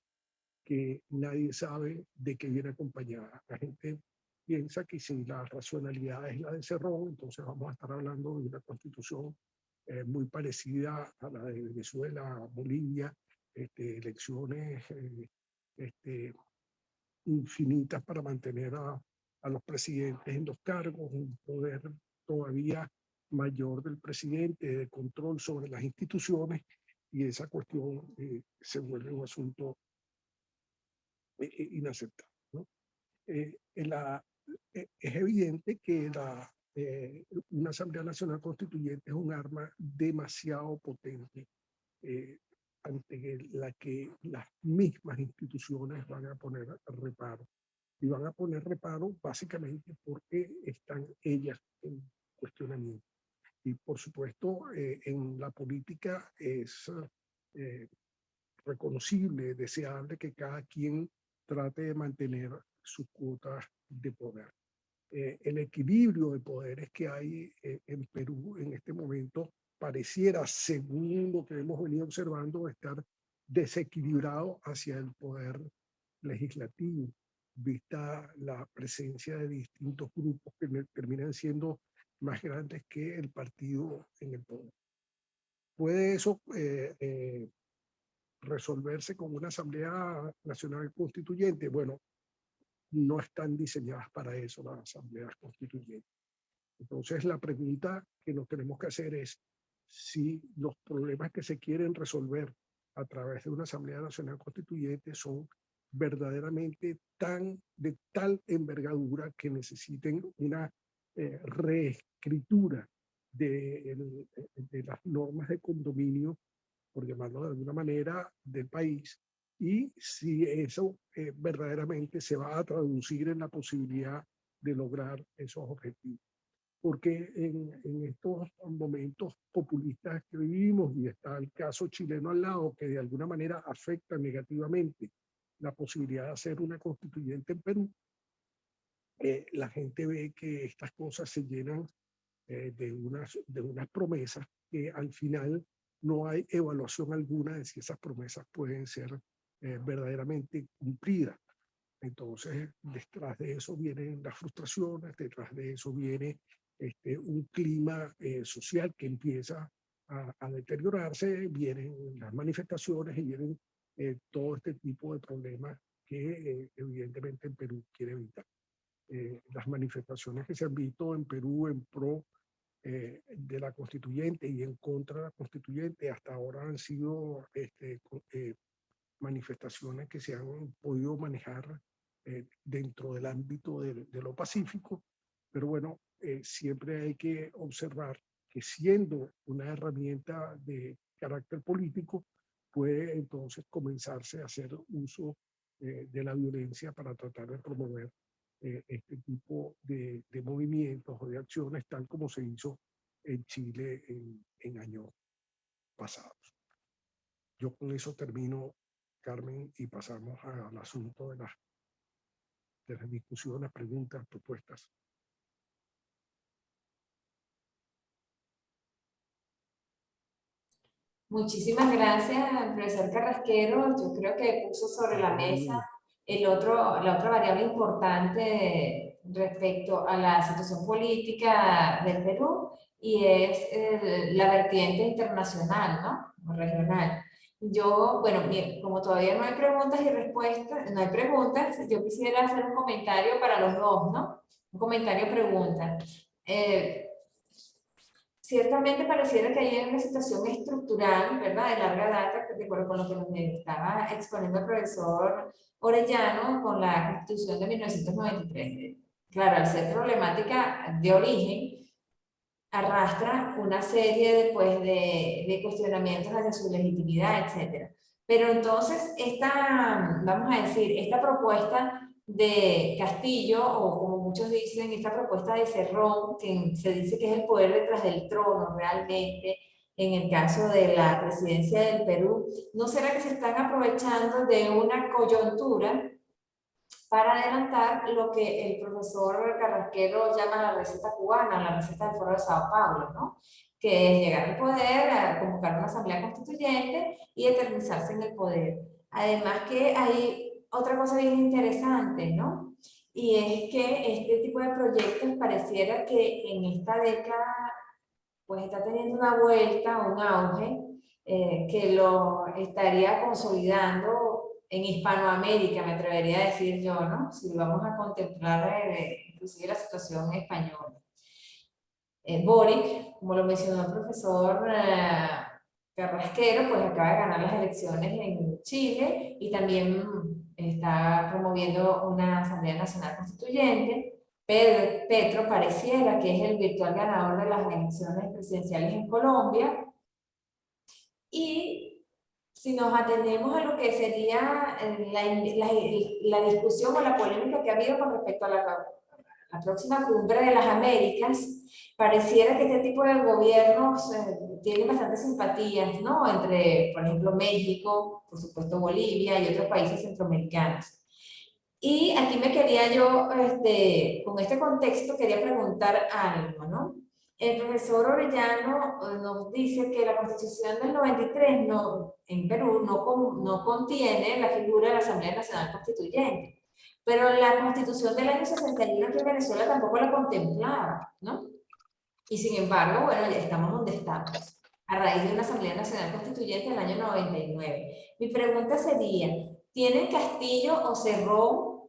que nadie sabe de qué viene acompañada. La gente piensa que si la racionalidad es la de Cerrón, entonces vamos a estar hablando de una constitución muy parecida a la de Venezuela, Bolivia, elecciones infinitas para mantener a los presidentes en los cargos, un poder todavía mayor del presidente de control sobre las instituciones, y esa cuestión se vuelve un asunto inaceptable, ¿no? Es evidente que una Asamblea Nacional Constituyente es un arma demasiado potente ante la que las mismas instituciones van a poner reparo. Y van a poner reparo básicamente porque están ellas en cuestionamiento. Y por supuesto, en la política es reconocible, deseable que cada quien trate de mantener sus cuotas de poder. El equilibrio de poderes que hay en Perú en este momento pareciera, según lo que hemos venido observando, estar desequilibrado hacia el poder legislativo, vista la presencia de distintos grupos que terminan siendo más grandes que el partido en el poder. Puede eso resolverse con una Asamblea Nacional Constituyente. Bueno, no están diseñadas para eso las asambleas constituyentes. Entonces, la pregunta que nos tenemos que hacer es si los problemas que se quieren resolver a través de una Asamblea Nacional Constituyente son verdaderamente de tal envergadura que necesiten una reescritura de las normas de condominio, por llamarlo de alguna manera, del país, y si eso verdaderamente se va a traducir en la posibilidad de lograr esos objetivos. Porque en estos momentos populistas que vivimos, y está el caso chileno al lado, que de alguna manera afecta negativamente la posibilidad de hacer una constituyente en Perú, la gente ve que estas cosas se llenan de unas promesas que al final no hay evaluación alguna de si esas promesas pueden ser verdaderamente cumplidas. Entonces, detrás de eso vienen las frustraciones, detrás de eso viene un clima social que empieza a deteriorarse, vienen las manifestaciones y vienen todo este tipo de problemas que evidentemente en Perú quiere evitar. Las manifestaciones que se han visto en Perú en pro de la constituyente y en contra de la constituyente hasta ahora han sido manifestaciones que se han podido manejar dentro del ámbito de lo pacífico, pero bueno, siempre hay que observar que siendo una herramienta de carácter político, puede entonces comenzarse a hacer uso de la violencia para tratar de promover este tipo de movimientos o de acciones, tal como se hizo en Chile en años pasados. Yo con eso termino, Carmen, y pasamos al asunto de las discusiones, preguntas, propuestas.
Muchísimas gracias, profesor Carrasquero. Yo creo que puso sobre la mesa la otra variable importante respecto a la situación política del Perú, y es la vertiente internacional, ¿no? O regional. Yo, bueno, como todavía no hay preguntas y respuestas, no hay preguntas, yo quisiera hacer un comentario para los dos, ¿no? Un comentario-pregunta. Ciertamente pareciera que hay una situación estructural, ¿verdad?, de larga data, de acuerdo con lo que nos estaba exponiendo el profesor Orellano con la Constitución de 1993. Claro, al ser problemática de origen, arrastra una serie después de cuestionamientos hacia su legitimidad, etc. Pero entonces, vamos a decir, esta propuesta de Castillo, o como muchos dicen, esta propuesta de Cerrón, que se dice que es el poder detrás del trono realmente, en el caso de la presidencia del Perú, ¿no será que se están aprovechando de una coyuntura para adelantar lo que el profesor Carrasquero llama la receta cubana, la receta del Foro de Sao Paulo, ¿no? Que es llegar al poder, a convocar una asamblea constituyente y eternizarse en el poder? Además que hay otra cosa bien interesante, ¿no? Y es que este tipo de proyectos pareciera que en esta década pues está teniendo una vuelta, un auge, que lo estaría consolidando en Hispanoamérica, me atrevería a decir yo, ¿no? Si vamos a contemplar inclusive la situación española. Boric, como lo mencionó el profesor Carrasquero, pues acaba de ganar las elecciones en Chile y también está promoviendo una Asamblea Nacional Constituyente. Petro pareciera que es el virtual ganador de las elecciones presidenciales en Colombia. Y si nos atenemos a lo que sería la discusión o la polémica que ha habido con respecto a la próxima cumbre de las Américas, pareciera que este tipo de gobiernos tienen bastantes simpatías, ¿no? Entre, por ejemplo, México, por supuesto Bolivia y otros países centroamericanos. Y aquí me quería yo, con este contexto, quería preguntar algo, ¿no? El profesor Orellano nos dice que la Constitución del 93 en Perú no contiene la figura de la Asamblea Nacional Constituyente, pero la Constitución del año 61 aquí en Venezuela tampoco la contemplaba, ¿no? Y sin embargo, bueno, ya estamos donde estamos. a raíz de una Asamblea Nacional Constituyente del año 99. Mi pregunta sería, ¿tiene Castillo o Cerrón,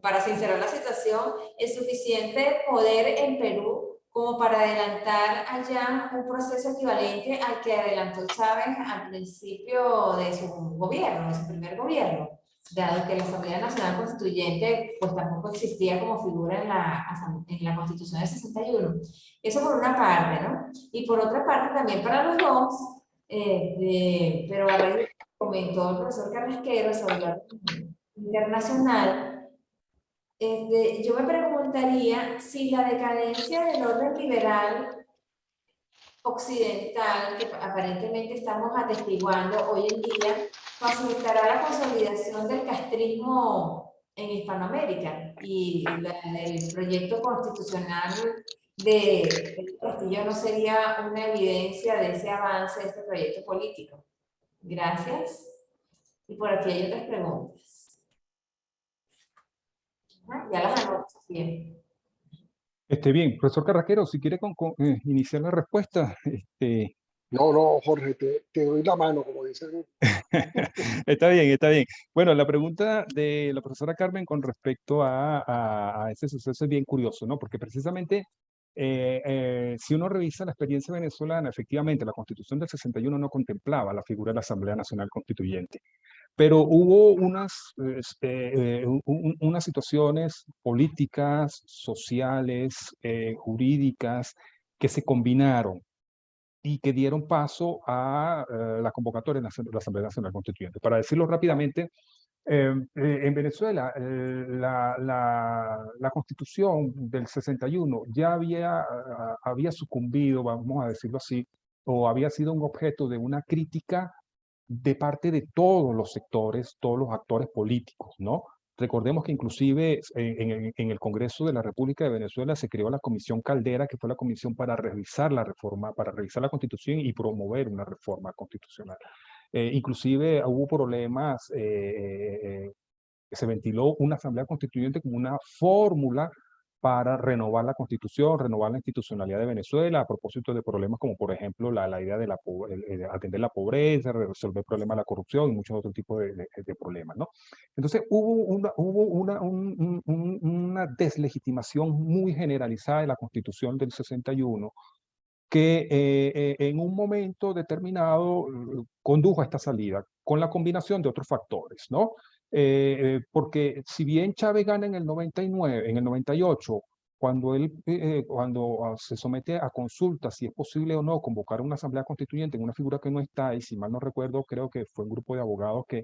para sincerar la situación, el suficiente poder en Perú como para adelantar allá un proceso equivalente al que adelantó Chávez al principio de su gobierno, de su primer gobierno? Dado que la Asamblea Nacional Constituyente pues tampoco existía como figura en la Constitución del 61. Eso por una parte, ¿no? Y por otra parte también para los dos, pero a raíz de lo que comentó el profesor Carrasquero sobre el orden internacional, yo me preguntaría si la decadencia del orden liberal occidental, que aparentemente estamos atestiguando hoy en día, facilitará la consolidación del castrismo en Hispanoamérica y el proyecto constitucional de Pedro Castillo no sería una evidencia de ese avance de este proyecto político. Gracias. Y por aquí hay otras preguntas. Ya las anoto. Bien.
Bien, profesor Carraquero, si quiere iniciar la respuesta.
No, no, Jorge, te doy la mano, como dicen.
Está bien, está bien. Bueno, la pregunta de la profesora Carmen con respecto a ese suceso es bien curioso, ¿no? Porque precisamente, si uno revisa la experiencia venezolana, efectivamente, la Constitución del 61 no contemplaba la figura de la Asamblea Nacional Constituyente. Pero hubo unas situaciones políticas, sociales, jurídicas, que se combinaron y que dieron paso a la convocatoria de la Asamblea Nacional Constituyente. Para decirlo rápidamente, en Venezuela, la Constitución del 61 ya había sucumbido, vamos a decirlo así, o había sido un objeto de una crítica de parte de todos los sectores, todos los actores políticos, ¿no? Recordemos que inclusive en el Congreso de la República de Venezuela se creó la Comisión Caldera, que fue la comisión para revisar la reforma, para revisar la Constitución y promover una reforma constitucional. Inclusive hubo problemas, se ventiló una asamblea constituyente como una fórmula para renovar la constitución, renovar la institucionalidad de Venezuela a propósito de problemas como por ejemplo la idea de atender la pobreza, resolver problemas de la corrupción y muchos otros tipos de problemas, ¿no? Entonces una deslegitimación muy generalizada de la constitución del 61 que en un momento determinado condujo a esta salida, con la combinación de otros factores, ¿no? Porque si bien Chávez gana en el 99, en el 98, cuando se somete a consulta si es posible o no convocar una asamblea constituyente en una figura que no está, y si mal no recuerdo, creo que fue un grupo de abogados que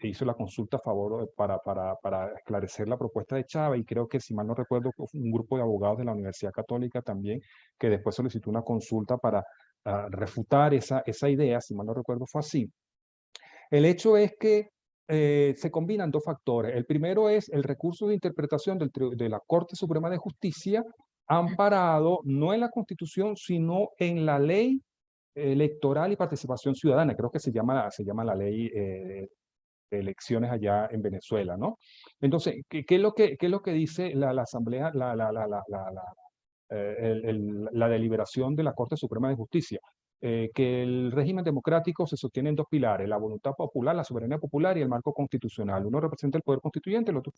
hizo la consulta a favor para esclarecer la propuesta de Chávez, y creo que si mal no recuerdo, fue un grupo de abogados de la Universidad Católica también, que después solicitó una consulta para refutar esa idea, si mal no recuerdo fue así. El hecho es que se combinan dos factores. El primero es el recurso de interpretación de la Corte Suprema de Justicia, amparado no en la Constitución, sino en la Ley Electoral y Participación Ciudadana. Creo que se llama la ley de elecciones allá en Venezuela, ¿no? Entonces, ¿qué es lo que dice la Asamblea, la deliberación de la Corte Suprema de Justicia? Que el régimen democrático se sostiene en dos pilares: la voluntad popular, la soberanía popular y el marco constitucional. Uno representa el poder constituyente, el otro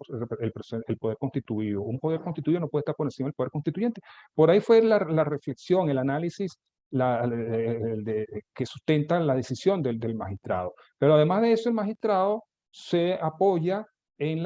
el poder constituido. Un poder constituido no puede estar por encima del poder constituyente. Por ahí fue la reflexión, el análisis que sustenta la decisión del magistrado. Pero además de eso, el magistrado se apoya en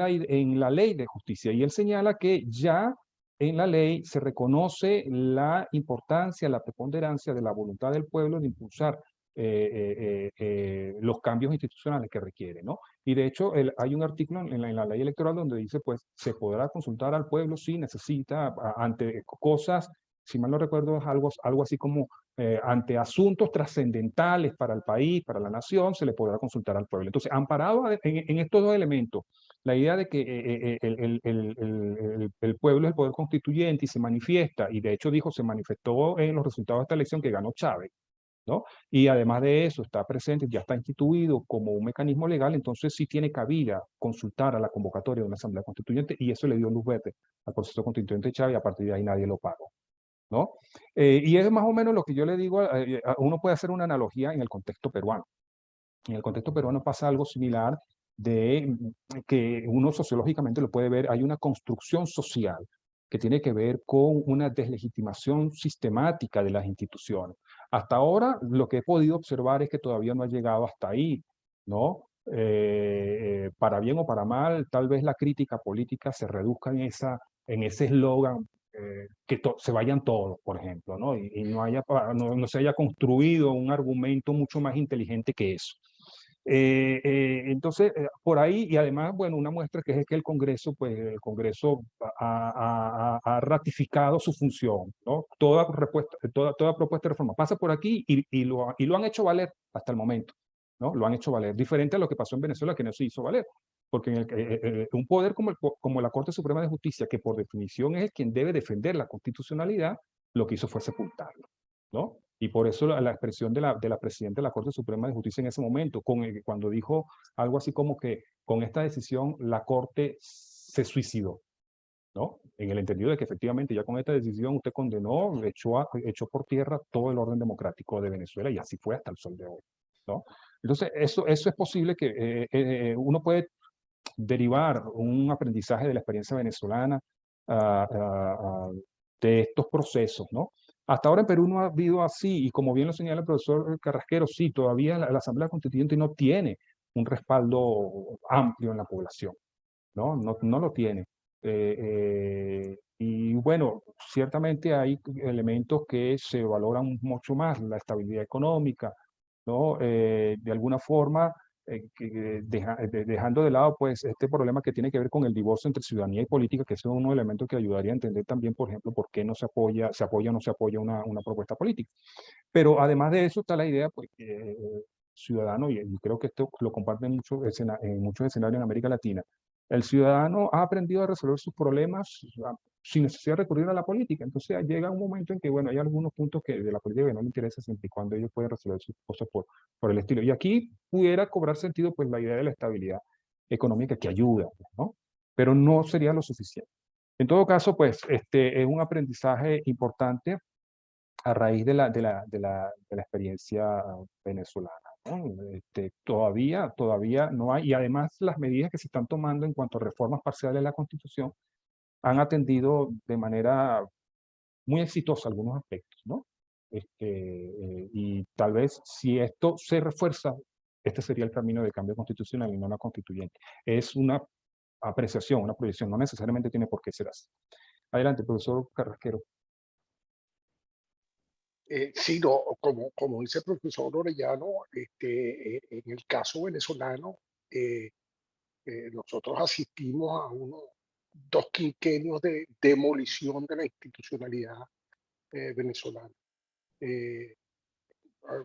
la ley de justicia, y él señala que ya en la ley se reconoce la importancia, la preponderancia de la voluntad del pueblo de impulsar los cambios institucionales que requiere, ¿no? Y de hecho hay un artículo en la ley electoral donde dice, pues, se podrá consultar al pueblo si necesita, ante cosas, si mal no recuerdo, es algo así como ante asuntos trascendentales para el país, para la nación, se le podrá consultar al pueblo. Entonces, amparado en estos dos elementos, la idea de que el pueblo es el poder constituyente y se manifiesta, y de hecho dijo, se manifestó en los resultados de esta elección que ganó Chávez, ¿no? Y además de eso está presente, ya está instituido como un mecanismo legal, entonces sí tiene cabida consultar a la convocatoria de una asamblea constituyente, y eso le dio luz verde al proceso constituyente de Chávez, y a partir de ahí nadie lo pagó. ¿no? Y es más o menos lo que yo le digo, uno puede hacer una analogía en el contexto peruano. En el contexto peruano pasa algo similar de que uno sociológicamente lo puede ver, hay una construcción social que tiene que ver con una deslegitimación sistemática de las instituciones. Hasta ahora lo que he podido observar es que todavía no ha llegado hasta ahí, ¿no? Para bien o para mal, tal vez la crítica política se reduzca en ese eslogan que se vayan todos, por ejemplo, ¿no? Y no se haya construido un argumento mucho más inteligente que eso. Entonces, por ahí, y además, bueno, una muestra que es que el Congreso, pues el Congreso ha ratificado su función, ¿no? Toda propuesta de reforma pasa por aquí y lo han hecho valer hasta el momento, ¿no? Lo han hecho valer, diferente a lo que pasó en Venezuela, que no se hizo valer. Porque un poder como la Corte Suprema de Justicia, que por definición es quien debe defender la constitucionalidad, lo que hizo fue sepultarlo, ¿no? Y por eso la expresión de la presidenta de la Corte Suprema de Justicia en ese momento, cuando dijo algo así como que con esta decisión la Corte se suicidó, ¿no? En el entendido de que efectivamente ya con esta decisión usted condenó, echó por tierra todo el orden democrático de Venezuela y así fue hasta el sol de hoy, ¿no? Entonces, eso es posible que uno puede derivar un aprendizaje de la experiencia venezolana ah, ah, ah, de estos procesos, ¿no? Hasta ahora en Perú no ha habido así, y como bien lo señala el profesor Carrasquero, sí, todavía la Asamblea Constituyente no tiene un respaldo amplio en la población, ¿no? No lo tiene. Y bueno, ciertamente hay elementos que se valoran mucho más, la estabilidad económica, ¿no? De alguna forma, dejando de lado pues este problema que tiene que ver con el divorcio entre ciudadanía y política, que es uno de los elementos que ayudaría a entender también, por ejemplo, por qué no se apoya o no se apoya una propuesta política. Pero además de eso está la idea, pues, ciudadano, y creo que esto lo comparten en muchos escenarios en América Latina, el ciudadano ha aprendido a resolver sus problemas sin necesidad de recurrir a la política. Entonces llega un momento en que, bueno, hay algunos puntos que de la política que no le interesa siempre y cuando ellos pueden resolver sus cosas por el estilo. Y aquí pudiera cobrar sentido pues la idea de la estabilidad económica que ayuda, ¿no? Pero no sería lo suficiente. En todo caso, pues es un aprendizaje importante a raíz de la experiencia venezolana, ¿no? Todavía no hay, y además las medidas que se están tomando en cuanto a reformas parciales de la Constitución han atendido de manera muy exitosa algunos aspectos, ¿no? Y tal vez si esto se refuerza, este sería el camino de cambio constitucional y no una constituyente. Es una apreciación, una proyección, no necesariamente tiene por qué ser así. Adelante, profesor Carrasquero.
Sí, no, como dice el profesor Orellano, en el caso venezolano, nosotros asistimos a unos 2 quinquenios de demolición de la institucionalidad venezolana. Eh,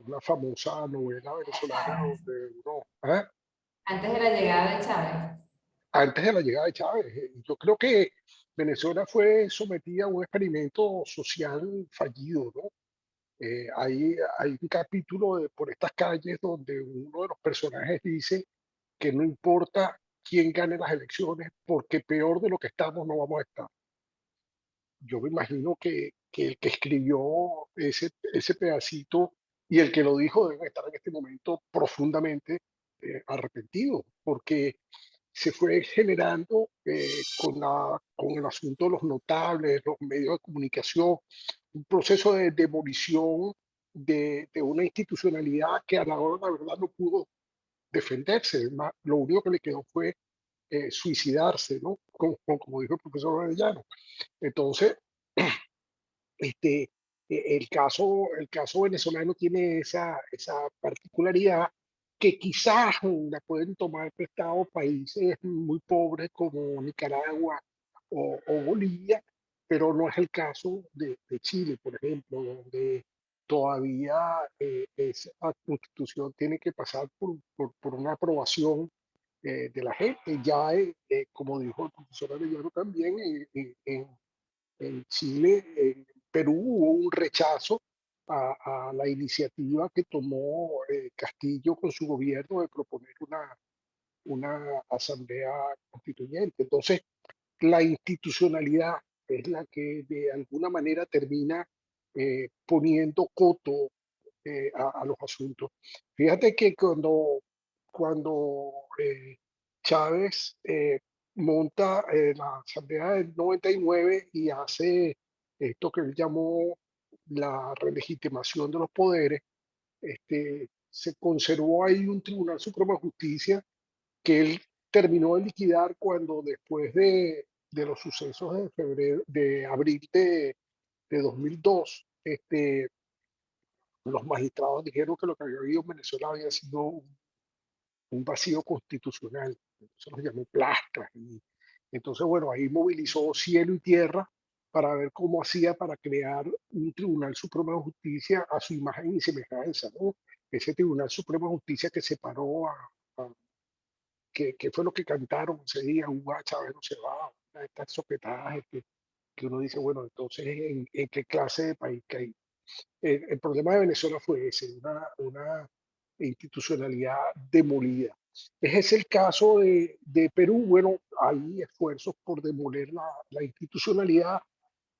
una famosa novela venezolana donde uno, ¿ah?
Antes de la llegada de Chávez.
Antes de la llegada de Chávez, yo creo que Venezuela fue sometida a un experimento social fallido, ¿no? Hay un capítulo por estas calles donde uno de los personajes dice que no importa quién gane las elecciones, porque peor de lo que estamos no vamos a estar. Yo me imagino que el que escribió ese pedacito y el que lo dijo deben estar en este momento profundamente arrepentidos, porque se fue generando con el asunto de los notables, los medios de comunicación, un proceso de demolición de una institucionalidad que a la hora de la verdad no pudo defenderse. Lo único que le quedó fue suicidarse, ¿no? Como dijo el profesor Arellano. Entonces, este, el caso venezolano tiene esa particularidad que quizás la pueden tomar prestado países muy pobres como Nicaragua o Bolivia, pero no es el caso de Chile, por ejemplo, donde todavía esa constitución tiene que pasar por una aprobación de la gente. Ya, como dijo el profesor Arellano también, en Chile, en Perú hubo un rechazo a la iniciativa que tomó Castillo con su gobierno de proponer una asamblea constituyente. Entonces, la institucionalidad es la que de alguna manera termina poniendo coto a los asuntos. Fíjate que cuando Chávez monta la Asamblea del 99 y hace esto que él llamó la relegitimación de los poderes, se conservó ahí un Tribunal Supremo de Justicia que él terminó de liquidar cuando después de los sucesos de febrero, de abril de 2002, los magistrados dijeron que lo que había habido en Venezuela había sido un vacío constitucional. Entonces los llamó plastas. Y entonces, bueno, ahí movilizó cielo y tierra para ver cómo hacía para crear un Tribunal Supremo de Justicia a su imagen y semejanza, ¿no? Ese Tribunal Supremo de Justicia que separó que fue lo que cantaron ese día, Chávez no se va, estas sopetadas que uno dice, bueno, entonces, ¿en qué clase de país caí? El problema de Venezuela fue ese, una institucionalidad demolida. Ese es el caso de Perú. Bueno, hay esfuerzos por demoler la institucionalidad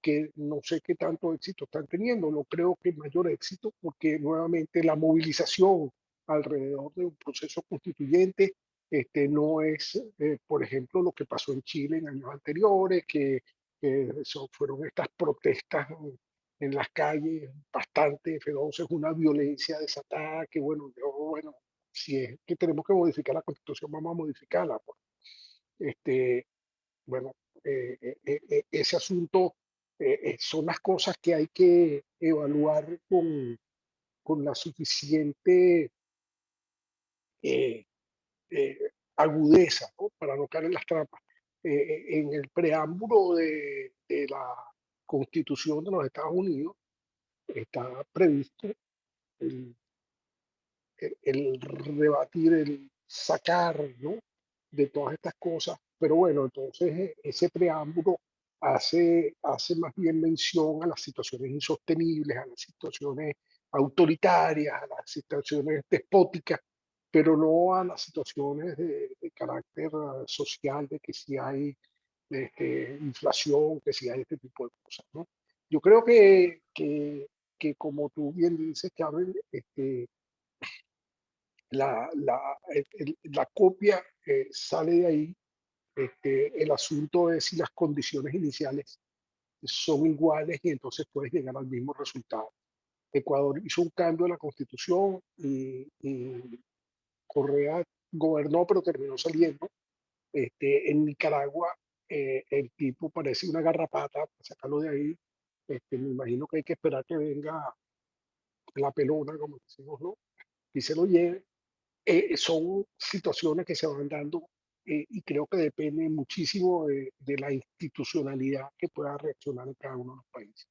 que no sé qué tanto éxito están teniendo. No creo que mayor éxito porque nuevamente la movilización alrededor de un proceso constituyente no es, por ejemplo, lo que pasó en Chile en años anteriores, que fueron estas protestas en las calles bastante feroces, una violencia desatada, que bueno, si es que tenemos que modificar la Constitución, vamos a modificarla. Pues. Bueno, ese asunto son las cosas que hay que evaluar con la suficiente eh, eh, agudeza, ¿no? Para no caer en las trampas. En el preámbulo de la Constitución de los Estados Unidos está previsto el, el rebatir, el sacar, ¿no? De todas estas cosas. Pero bueno, entonces ese preámbulo hace más bien mención a las situaciones insostenibles, a las situaciones autoritarias, a las situaciones despóticas, pero no a las situaciones de carácter social, de que si hay inflación, que si hay este tipo de cosas, ¿no? Yo creo que como tú bien dices, Carmen, la copia sale de ahí. El asunto es si las condiciones iniciales son iguales y entonces puedes llegar al mismo resultado. Ecuador hizo un cambio en la constitución y Correa gobernó pero terminó saliendo. En Nicaragua el tipo parece una garrapata, para sacarlo de ahí. Me imagino que hay que esperar que venga la pelona, como decimos, ¿no? Y se lo lleve. Son situaciones que se van dando y creo que depende muchísimo de la institucionalidad que pueda reaccionar en cada uno de los países.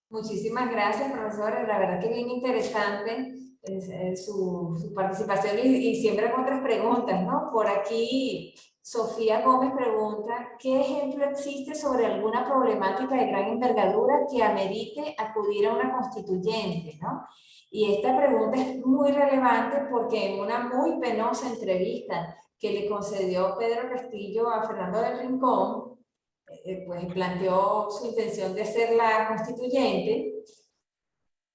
Muchísimas gracias, profesora. La verdad que bien interesante su participación y siempre con otras preguntas, ¿no? Por aquí, Sofía Gómez pregunta, ¿qué ejemplo existe sobre alguna problemática de gran envergadura que amerite acudir a una constituyente, ¿no? Y esta pregunta es muy relevante porque en una muy penosa entrevista que le concedió Pedro Castillo a Fernando del Rincón, pues planteó su intención de ser la constituyente.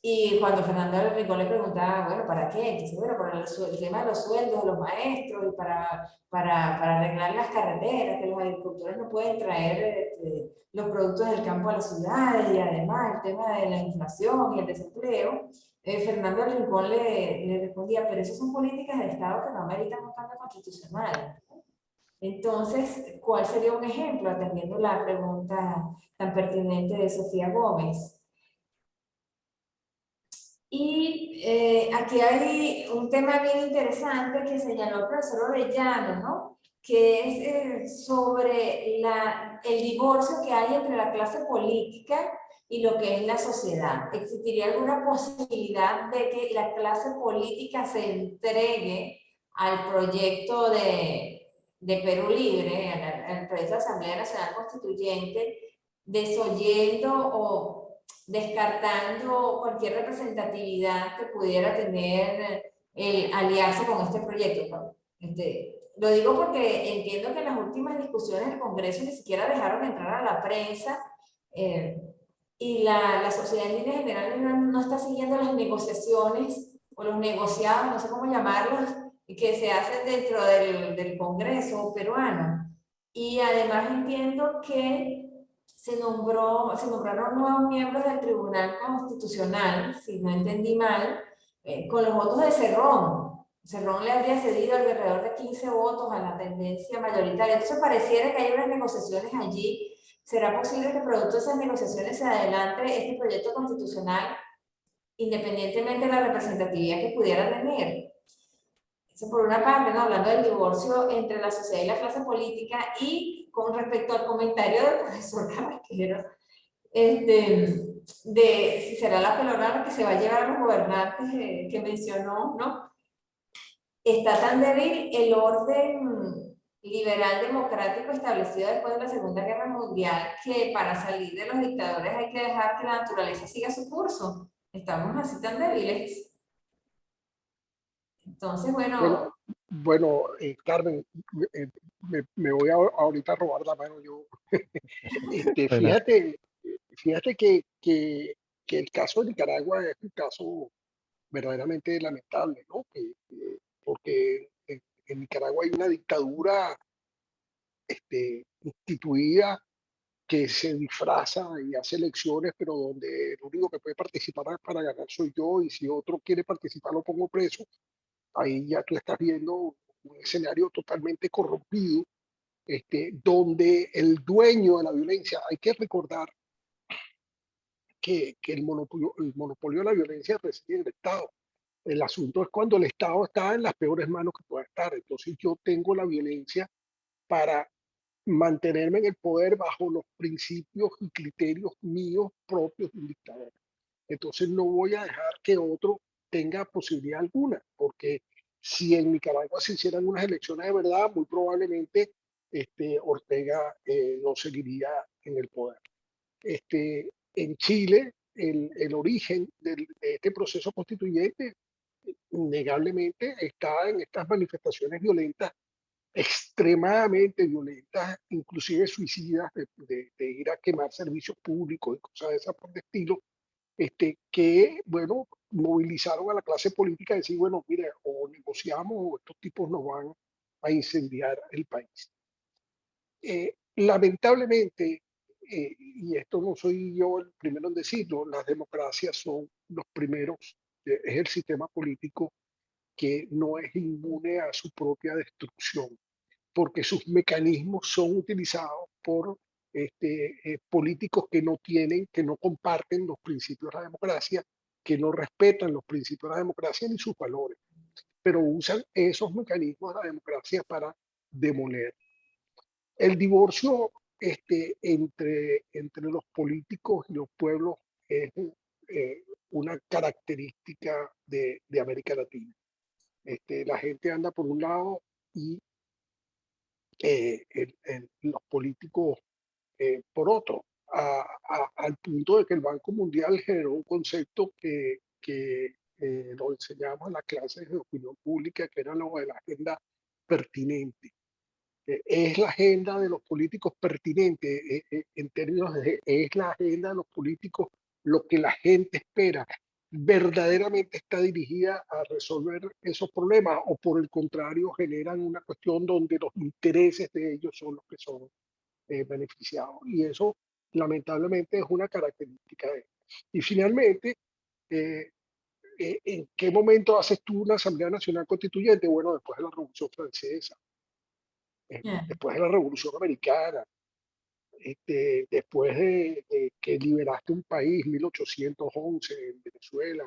Y cuando Fernando del Rincón le preguntaba, bueno, ¿para qué? Entonces, bueno, para el tema de los sueldos de los maestros y para arreglar las carreteras, que los agricultores no pueden traer los productos del campo a las ciudades, y además el tema de la inflación y el desempleo, Fernando del Rincón le respondía, pero esas son políticas de Estado que no ameritan un cambio constitucional. Entonces, ¿cuál sería un ejemplo, atendiendo la pregunta tan pertinente de Sofía Gómez? Y aquí hay un tema bien interesante que señaló el profesor Orellano, ¿no? Que es sobre el divorcio que hay entre la clase política y lo que es la sociedad. ¿Existiría alguna posibilidad de que la clase política se entregue al proyecto de Perú Libre, al proyecto de Asamblea Nacional Constituyente, desoyendo o descartando cualquier representatividad que pudiera tener el aliarse con este proyecto, Lo digo porque entiendo que en las últimas discusiones del Congreso ni siquiera dejaron entrar a la prensa, eh, y la sociedad en líneas generales no está siguiendo las negociaciones o los negociados, no sé cómo llamarlos, que se hacen dentro del Congreso peruano. Y además entiendo que se nombraron nuevos miembros del Tribunal Constitucional, si no entendí mal, con los votos de Cerrón. Cerrón le habría cedido alrededor de 15 votos a la tendencia mayoritaria. Entonces pareciera que hay unas negociaciones allí. ¿Será posible que producto de esas negociaciones se adelante este proyecto constitucional independientemente de la representatividad que pudiera tener? Eso por una parte, ¿no? Hablando del divorcio entre la sociedad y la clase política, y con respecto al comentario del profesor Carrasquero, de si será la pelorana que se va a llevar a los gobernantes que mencionó, ¿no? Está tan débil el orden liberal democrático establecido después de la Segunda Guerra Mundial que para salir de los dictadores hay que dejar que la naturaleza siga su curso. Estamos así tan débiles. Entonces, bueno,
Bueno, bueno, Carmen, me voy ahorita a robar la mano yo.
Adelante.
Fíjate que el caso de Nicaragua es un caso verdaderamente lamentable, ¿no? Porque en Nicaragua hay una dictadura instituida que se disfraza y hace elecciones, pero donde el único que puede participar para ganar soy yo, y si otro quiere participar lo pongo preso. Ahí ya tú estás viendo un escenario totalmente corrompido, donde el dueño de la violencia, hay que recordar que el monopolio de la violencia reside en el Estado. El asunto es cuando el Estado está en las peores manos que pueda estar. Entonces yo tengo la violencia para mantenerme en el poder bajo los principios y criterios míos propios de un dictador. Entonces no voy a dejar que otro tenga posibilidad alguna, porque si en Nicaragua se hicieran unas elecciones de verdad, muy probablemente Ortega no seguiría en el poder. En Chile, el origen de este proceso constituyente innegablemente está en estas manifestaciones violentas, extremadamente violentas, inclusive suicidas, de ir a quemar servicios públicos y cosas de esas por el estilo, que, bueno, movilizaron a la clase política a decir, bueno, mire, o negociamos o estos tipos nos van a incendiar el país. Lamentablemente, y esto no soy yo el primero en decirlo, las democracias son los primeros, es el sistema político que no es inmune a su propia destrucción, porque sus mecanismos son utilizados por políticos que no tienen, que no comparten los principios de la democracia, que no respetan los principios de la democracia ni sus valores, pero usan esos mecanismos de la democracia para demoler. El divorcio entre los políticos y los pueblos es una característica de América Latina. La gente anda por un lado y los políticos por otro, al punto de que el Banco Mundial generó un concepto que lo enseñamos en las clases de opinión pública, que era lo de la agenda pertinente. Es la agenda de los políticos pertinente, en términos de, es la agenda de los políticos lo que la gente espera. ¿Verdaderamente está dirigida a resolver esos problemas, o por el contrario generan una cuestión donde los intereses de ellos son los que son beneficiados? Y eso lamentablemente es una característica de él. Y finalmente, eh, ¿en qué momento haces tú una Asamblea Nacional Constituyente? Bueno, después de la Revolución Francesa, después de la Revolución Americana, después de que liberaste un país, 1811 en Venezuela,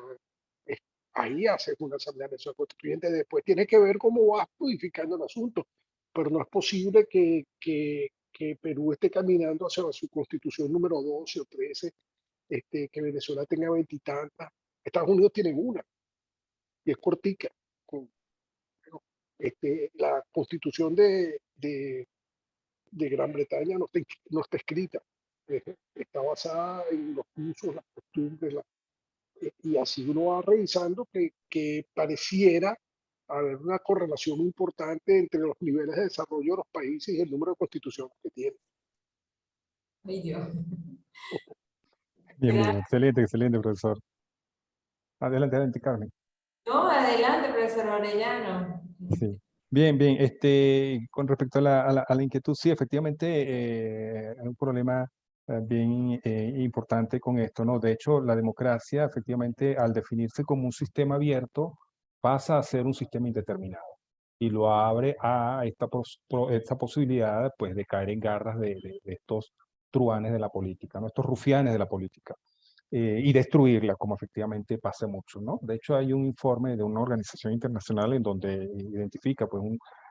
eh, ahí haces una Asamblea Nacional Constituyente. Después tienes que ver cómo vas modificando el asunto, pero no es posible que Perú esté caminando hacia su constitución número 12 o 13, que Venezuela tenga veintitantas. Estados Unidos tiene una, y es cortica. La constitución de Gran Bretaña no está escrita, está basada en los usos, las costumbres, y así uno va revisando que pareciera haber una correlación importante entre los niveles de desarrollo de los países y el número de constituciones que tienen.
Ay, Dios.
Bien, bien,
Gracias.
excelente, excelente, profesor. Adelante, adelante, Carmen.
No, adelante, profesor Orellano.
Sí. Bien, bien. Con respecto a la inquietud, sí, efectivamente, hay un problema bien importante con esto, ¿no? De hecho, la democracia, efectivamente, al definirse como un sistema abierto, pasa a ser un sistema indeterminado y lo abre a esta posibilidad, pues, de caer en garras de estos truanes de la política, ¿no? Estos rufianes de la política. Y destruirla, como efectivamente pasa mucho, ¿no? De hecho, hay un informe de una organización internacional en donde identifica, pues,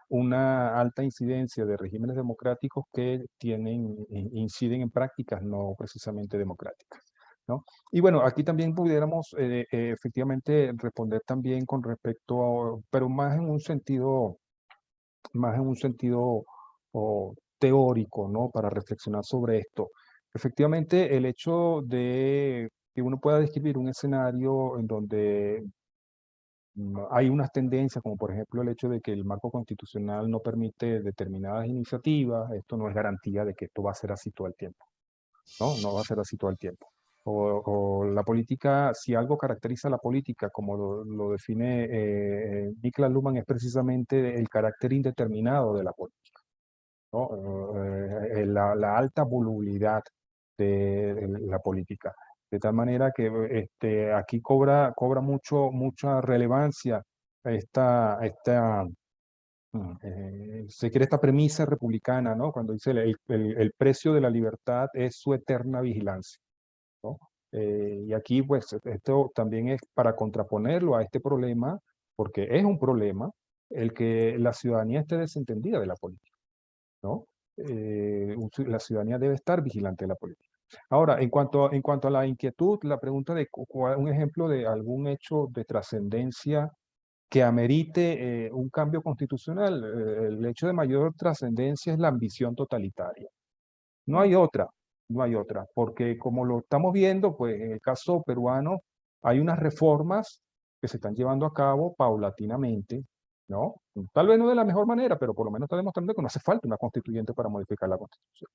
una alta incidencia de regímenes democráticos que inciden en prácticas no precisamente democráticas, ¿no? Y bueno, aquí también pudiéramos efectivamente responder también con respecto a, pero más en un sentido teórico, ¿no? Para reflexionar sobre esto. Efectivamente, el hecho de que uno pueda describir un escenario en donde hay unas tendencias, como por ejemplo el hecho de que el marco constitucional no permite determinadas iniciativas, esto no es garantía de que esto va a ser así todo el tiempo, ¿no? No va a ser así todo el tiempo. O la política, si algo caracteriza a la política, como lo define Niklas Luhmann, es precisamente el carácter indeterminado de la política, ¿no? La alta volubilidad de la política. De tal manera que aquí cobra mucha relevancia se quiere esta premisa republicana, ¿no? Cuando dice el precio de la libertad es su eterna vigilancia, ¿no? Y aquí, pues, esto también es para contraponerlo a este problema, porque es un problema el que la ciudadanía esté desentendida de la política, ¿no? La ciudadanía debe estar vigilante de la política. Ahora, en cuanto a la inquietud, la pregunta de un ejemplo de algún hecho de trascendencia que amerite un cambio constitucional, el hecho de mayor trascendencia es la ambición totalitaria. No hay otra, no hay otra, porque como lo estamos viendo, pues en el caso peruano hay unas reformas que se están llevando a cabo paulatinamente, ¿no? Tal vez no de la mejor manera, pero por lo menos está demostrando que no hace falta una constituyente para modificar la constitución.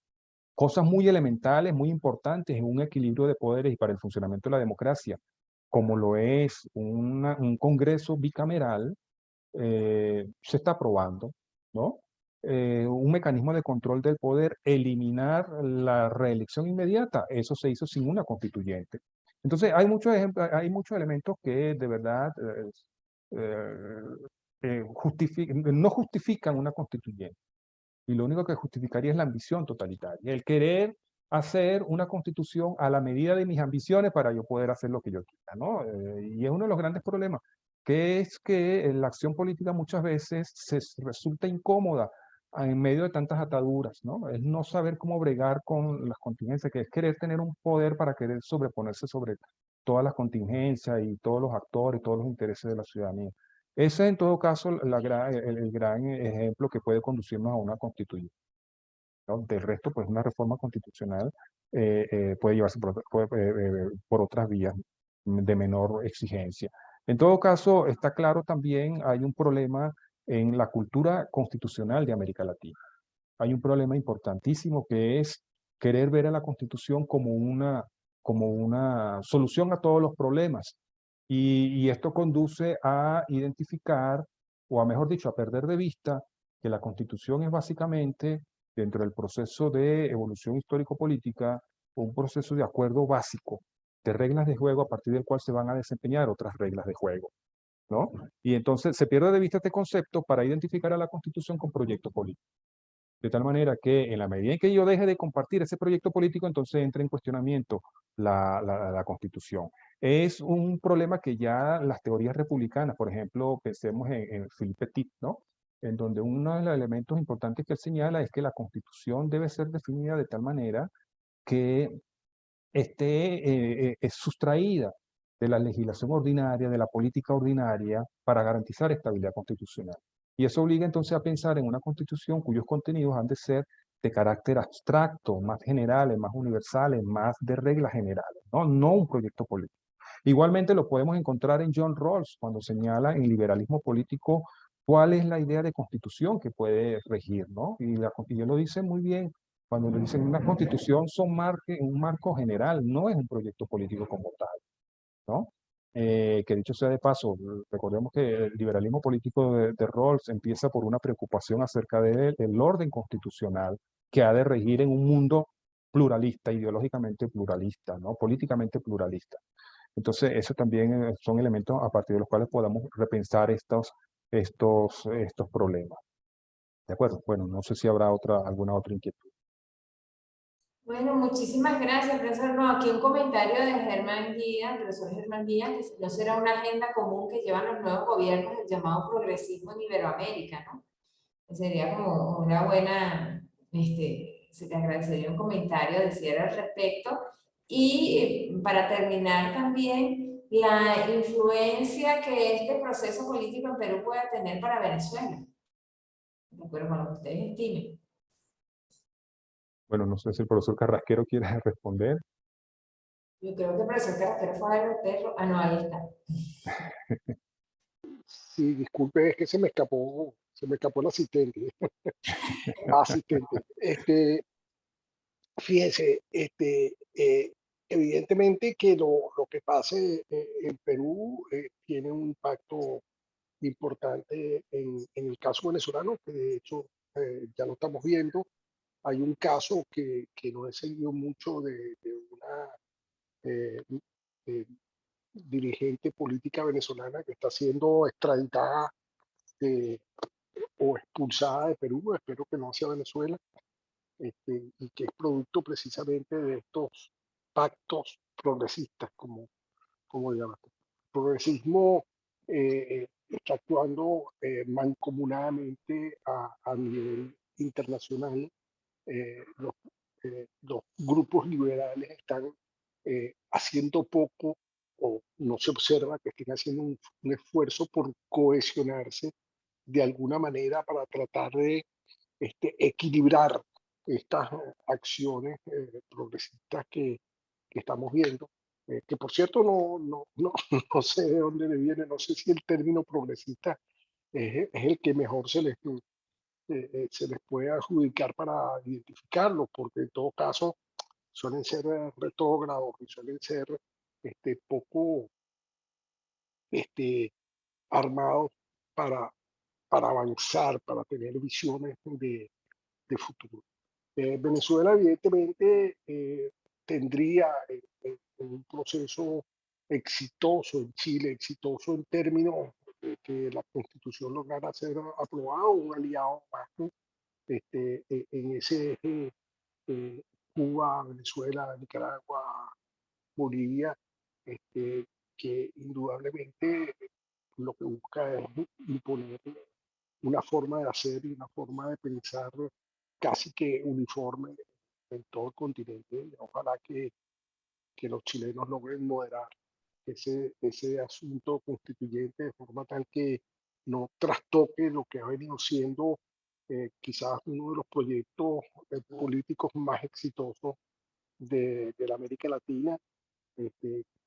Cosas muy elementales, muy importantes en un equilibrio de poderes y para el funcionamiento de la democracia, como lo es un Congreso bicameral, se está aprobando, ¿no? Un mecanismo de control del poder, eliminar la reelección inmediata, eso se hizo sin una constituyente. Entonces, hay muchos ejemplos, hay muchos elementos que de verdad no justifican una constituyente. Y lo único que justificaría es la ambición totalitaria, el querer hacer una constitución a la medida de mis ambiciones para yo poder hacer lo que yo quiera, ¿no? Y es uno de los grandes problemas, que es que la acción política muchas veces resulta incómoda en medio de tantas ataduras, ¿no? Es no saber cómo bregar con las contingencias, que es querer tener un poder para querer sobreponerse sobre todas las contingencias y todos los actores, todos los intereses de la ciudadanía. Ese es en todo caso el gran ejemplo que puede conducirnos a una constituyente, ¿no? Del resto, pues una reforma constitucional puede llevarse por otras vías de menor exigencia. En todo caso, está claro también, hay un problema en la cultura constitucional de América Latina. Hay un problema importantísimo que es querer ver a la Constitución como una solución a todos los problemas. Y esto conduce a identificar, o a mejor dicho, a perder de vista que la Constitución es básicamente, dentro del proceso de evolución histórico-política, un proceso de acuerdo básico de reglas de juego a partir del cual se van a desempeñar otras reglas de juego, ¿no? Y entonces se pierde de vista este concepto para identificar a la Constitución con proyectos políticos. De tal manera que en la medida en que yo deje de compartir ese proyecto político, entonces entra en cuestionamiento la Constitución. Es un problema que ya las teorías republicanas, por ejemplo, pensemos en Philippe Petit, ¿no? En donde uno de los elementos importantes que él señala es que la Constitución debe ser definida de tal manera que esté sustraída de la legislación ordinaria, de la política ordinaria, para garantizar estabilidad constitucional. Y eso obliga entonces a pensar en una constitución cuyos contenidos han de ser de carácter abstracto, más generales, más universales, más de reglas generales, ¿no? No un proyecto político. Igualmente lo podemos encontrar en John Rawls cuando señala en liberalismo político cuál es la idea de constitución que puede regir, ¿no? Y él lo dice muy bien cuando le dicen una constitución son un marco general, no es un proyecto político como tal, ¿no? Que dicho sea de paso, recordemos que el liberalismo político de Rawls empieza por una preocupación acerca del orden constitucional que ha de regir en un mundo pluralista, ideológicamente pluralista, ¿no? Políticamente pluralista. Entonces, eso también son elementos a partir de los cuales podamos repensar estos problemas. ¿De acuerdo? Bueno, no sé si habrá alguna otra inquietud.
Bueno, muchísimas gracias, profesor. No, aquí un comentario de Germán Guía, el profesor Germán Guía, que si no será una agenda común que llevan los nuevos gobiernos, el llamado progresismo en Iberoamérica, ¿no? Sería como una buena, se te agradecería un comentario de cierre al respecto. Y para terminar también, la influencia que este proceso político en Perú pueda tener para Venezuela, de acuerdo con lo que ustedes estimen.
Bueno, no sé si el profesor Carrasquero quiere responder.
Yo creo que el profesor Carrasquero fue a ver el perro. Ah, no, ahí está.
Sí, disculpe, es que se me escapó el asistente. Asistente. Fíjese, evidentemente que lo que pase en Perú tiene un impacto importante en el caso venezolano, que de hecho ya lo estamos viendo. Hay un caso que no he seguido mucho de una eh, eh, dirigente política venezolana que está siendo extraditada eh, o expulsada de Perú, espero que no sea Venezuela, y que es producto precisamente de estos pactos progresistas, como llaman. El progresismo está actuando mancomunadamente a nivel internacional. Los grupos liberales están haciendo poco o no se observa que estén haciendo un esfuerzo por cohesionarse de alguna manera para tratar de equilibrar estas acciones progresistas que estamos viendo, que por cierto no sé de dónde le viene, no sé si el término progresista es el que mejor se les puede adjudicar para identificarlo, porque en todo caso suelen ser retrógrados y suelen ser poco armados para, para avanzar, para tener visiones de futuro. Venezuela evidentemente tendría un proceso exitoso en Chile, exitoso en términos de que la Constitución lograra ser aprobada, un aliado más en ese eje Cuba, Venezuela, Nicaragua, Bolivia, que indudablemente lo que busca es imponer una forma de hacer y una forma de pensar casi que uniforme en todo el continente. Ojalá que los chilenos logren moderar ese asunto constituyente de forma tal que no trastoque lo que ha venido siendo quizás uno de los proyectos políticos más exitosos de la América Latina,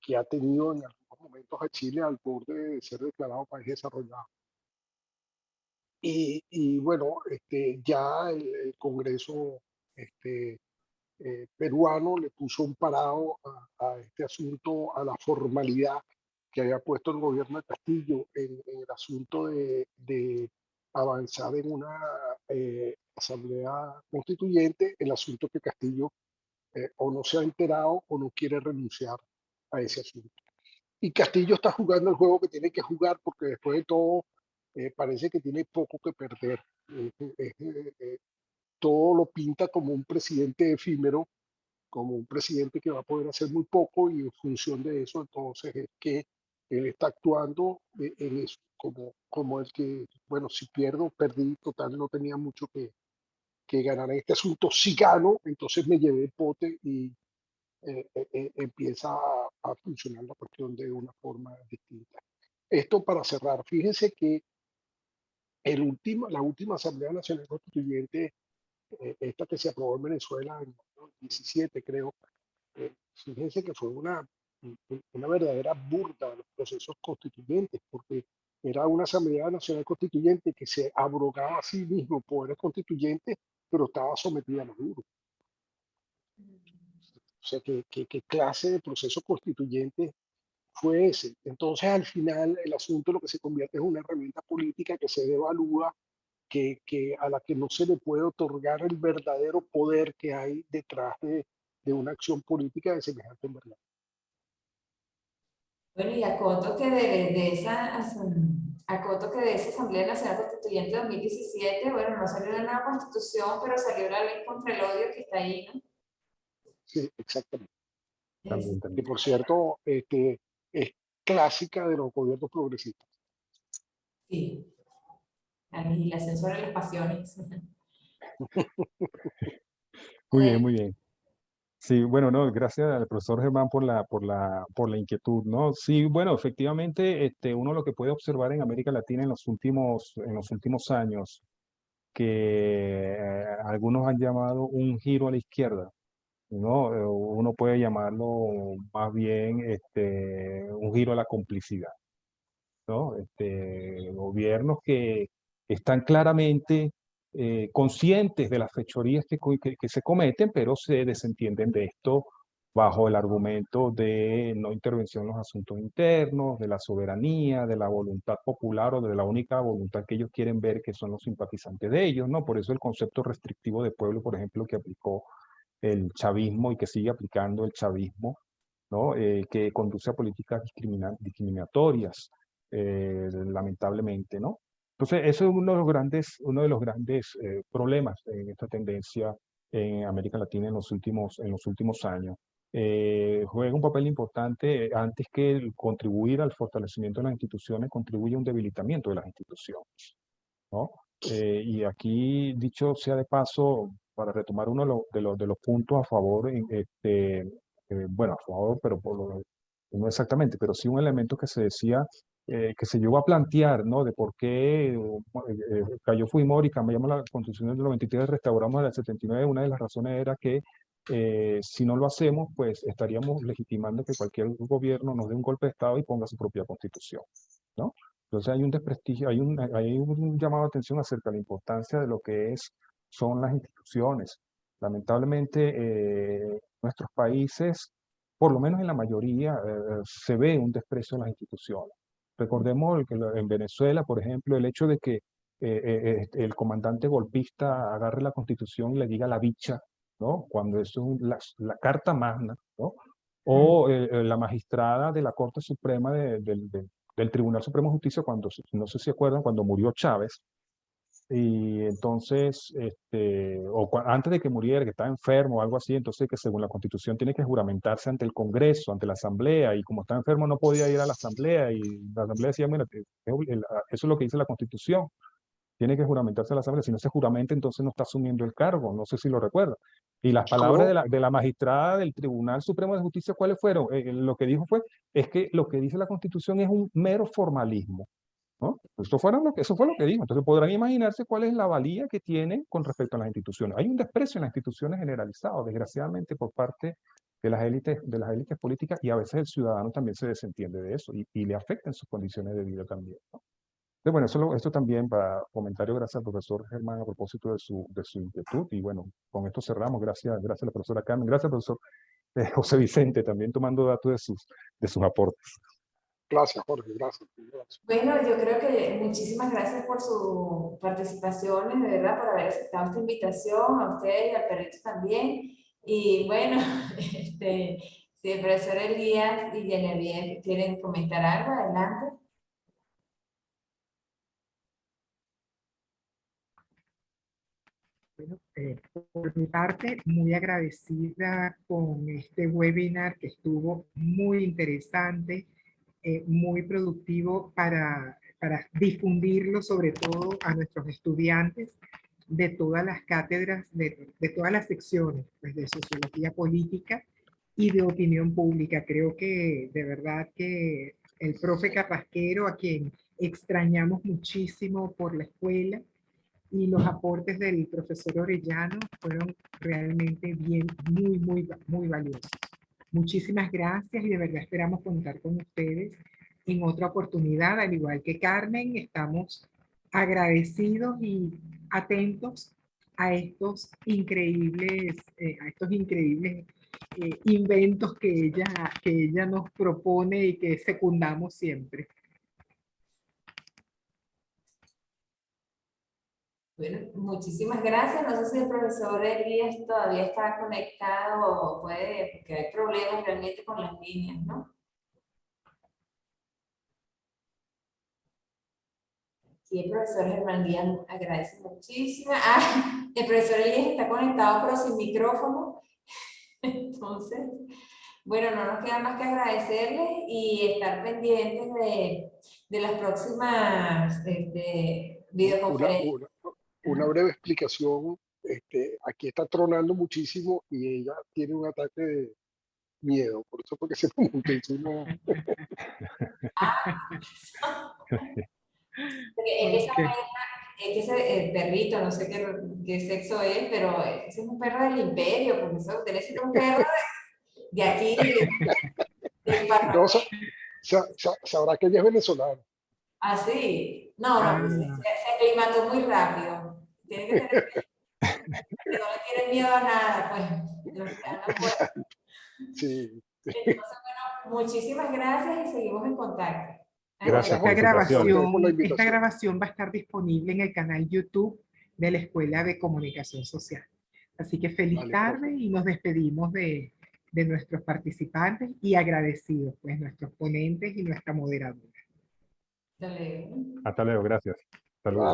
que ha tenido en algunos momentos a Chile al borde de ser declarado país desarrollado. Y bueno, ya el Congreso peruano le puso un parado a este asunto, a la formalidad que había puesto el gobierno de Castillo en el asunto de avanzar en una asamblea constituyente, el asunto que Castillo o no se ha enterado o no quiere renunciar a ese asunto. Y Castillo está jugando el juego que tiene que jugar porque después de todo parece que tiene poco que perder. Todo lo pinta como un presidente efímero, como un presidente que va a poder hacer muy poco y en función de eso entonces es que él está actuando en eso, como el que, bueno, si pierdo, perdí, total, no tenía mucho que ganar en este asunto. Si gano, entonces me llevé el pote y empieza a funcionar la cuestión de una forma distinta. Esto para cerrar, fíjense que la última Asamblea Nacional Constituyente, esta que se aprobó en Venezuela en 2017, creo, fíjense que fue una una verdadera burda de los procesos constituyentes, porque era una Asamblea Nacional Constituyente que se abrogaba a sí mismo poderes constituyentes, pero estaba sometida a Maduro. O sea, ¿qué clase de proceso constituyente fue ese? Entonces, al final, el asunto lo que se convierte es una herramienta política que se devalúa, a la que no se le puede otorgar el verdadero poder que hay detrás de una acción política de semejante envergadura.
Bueno, y acoto que de esa Asamblea Nacional Constituyente 2017, bueno, no salió una nueva constitución, pero salió la ley contra el odio que está ahí, ¿no?
Sí, exactamente.
También,
Que
también.
por cierto, es clásica de los gobiernos progresistas.
Sí, la legislación sobre las pasiones.
Muy bien,
Bueno,
muy bien. Sí, bueno, no, gracias al profesor Germán por la inquietud, ¿no? Sí, bueno, efectivamente, uno lo que puede observar en América Latina en los últimos años, que algunos han llamado un giro a la izquierda, ¿no? Uno puede llamarlo más bien un giro a la complicidad, ¿no? Gobiernos que están claramente conscientes de las fechorías que se cometen, pero se desentienden de esto bajo el argumento de no intervención en los asuntos internos, de la soberanía, de la voluntad popular o de la única voluntad que ellos quieren ver, que son los simpatizantes de ellos, ¿no? Por eso el concepto restrictivo de pueblo, por ejemplo, que aplicó el chavismo y que sigue aplicando el chavismo, ¿no? Que conduce a políticas discriminatorias, lamentablemente, ¿no? Entonces, eso es uno de los grandes problemas en esta tendencia en América Latina en los últimos años. Juega un papel importante antes que contribuir al fortalecimiento de las instituciones, contribuye a un debilitamiento de las instituciones, ¿no? Y aquí, dicho sea de paso, para retomar uno de los puntos a favor, bueno, a favor, pero no exactamente, pero sí un elemento que se decía, que se llegó a plantear, ¿no? De por qué cayó Fujimori y cambiamos la Constitución del 93, restauramos la del 79. Una de las razones era que si no lo hacemos, pues estaríamos legitimando que cualquier gobierno nos dé un golpe de Estado y ponga su propia Constitución, ¿no? Entonces hay un desprestigio, hay un llamado de atención acerca de la importancia de lo que son las instituciones. Lamentablemente, nuestros países, por lo menos en la mayoría, se ve un desprecio a las instituciones. Recordemos que en Venezuela, por ejemplo, el hecho de que el comandante golpista agarre la Constitución y le diga la bicha, ¿no? Cuando eso es la Carta Magna, ¿no? O la magistrada de la Corte Suprema del Tribunal Supremo de Justicia, cuando, no sé si acuerdan, cuando murió Chávez, y entonces, antes de que muriera, que estaba enfermo o algo así, entonces que según la Constitución tiene que juramentarse ante el Congreso, ante la Asamblea, y como estaba enfermo no podía ir a la Asamblea, y la Asamblea decía, mira, eso es lo que dice la Constitución, tiene que juramentarse a la Asamblea, si no se juramenta entonces no está asumiendo el cargo, no sé si lo recuerda. Y las palabras
¿Cómo?
de la magistrada del Tribunal Supremo de Justicia, ¿cuáles fueron? Lo que dijo es que lo que dice la Constitución es un mero formalismo, ¿no? Eso fue lo que dijo. Entonces podrán imaginarse cuál es la valía que tiene con respecto a las instituciones. Hay un desprecio en las instituciones generalizado, desgraciadamente, por parte de las élites políticas, y a veces el ciudadano también se desentiende de eso y le afecta en sus condiciones de vida también, ¿no? Entonces, bueno, esto también para comentario, gracias al profesor Germán a propósito de su inquietud. Y bueno, con esto cerramos. Gracias a la profesora Carmen. Gracias, profesor José Vicente, también tomando datos de sus aportes.
Gracias, Jorge, gracias.
Bueno, yo creo que muchísimas gracias por su participación, de verdad, por haber aceptado esta invitación, a usted y al perrito también. Y bueno, si el profesor Elías y Genevieve quieren comentar algo, adelante.
Bueno, por mi parte, muy agradecida con este webinar que estuvo muy interesante, muy productivo para difundirlo sobre todo a nuestros estudiantes de todas las cátedras, de todas las secciones, pues, de sociología política y de opinión pública. Creo que de verdad que el profe Carrasquero, a quien extrañamos muchísimo por la escuela, y los aportes del profesor Orellano fueron realmente muy valiosos. Muchísimas gracias y de verdad esperamos contar con ustedes en otra oportunidad. Al igual que Carmen, estamos agradecidos y atentos a estos increíbles, inventos que ella nos propone y que secundamos siempre.
Bueno, muchísimas gracias. No sé si el profesor Elías todavía está conectado o puede, porque hay problemas realmente con las líneas, ¿no? Sí, el profesor Germán Díaz agradece muchísimo. Ah, el profesor Elías está conectado pero sin micrófono. Entonces, bueno, no nos queda más que agradecerles y estar pendientes de las próximas videoconferencias.
Una breve explicación. Aquí está tronando muchísimo y ella tiene un ataque de miedo, por eso porque se monta encima.
Es que ese perrito, no sé qué sexo es, pero ese es un perro del imperio, porque eso debe ser un perro de aquí, del
No,
Parlamento.
sabrá que ella es venezolana.
Ah, sí. No, pues se aclimató muy rápido. Tiene que tener que no le tiene miedo a nada, pues. Los que andan por ahí.
Sí.
Entonces, bueno, muchísimas gracias y seguimos en contacto.
Gracias por
Esta
la invitación.
Por la
esta
invitación.
grabación va a estar disponible en el canal YouTube de la Escuela de Comunicación Social. Así que feliz
Vale,
tarde
perfecto.
y nos despedimos de nuestros participantes y agradecidos, pues, nuestros ponentes y nuestra moderadora.
Hasta luego.
Hasta luego, gracias. Saludos.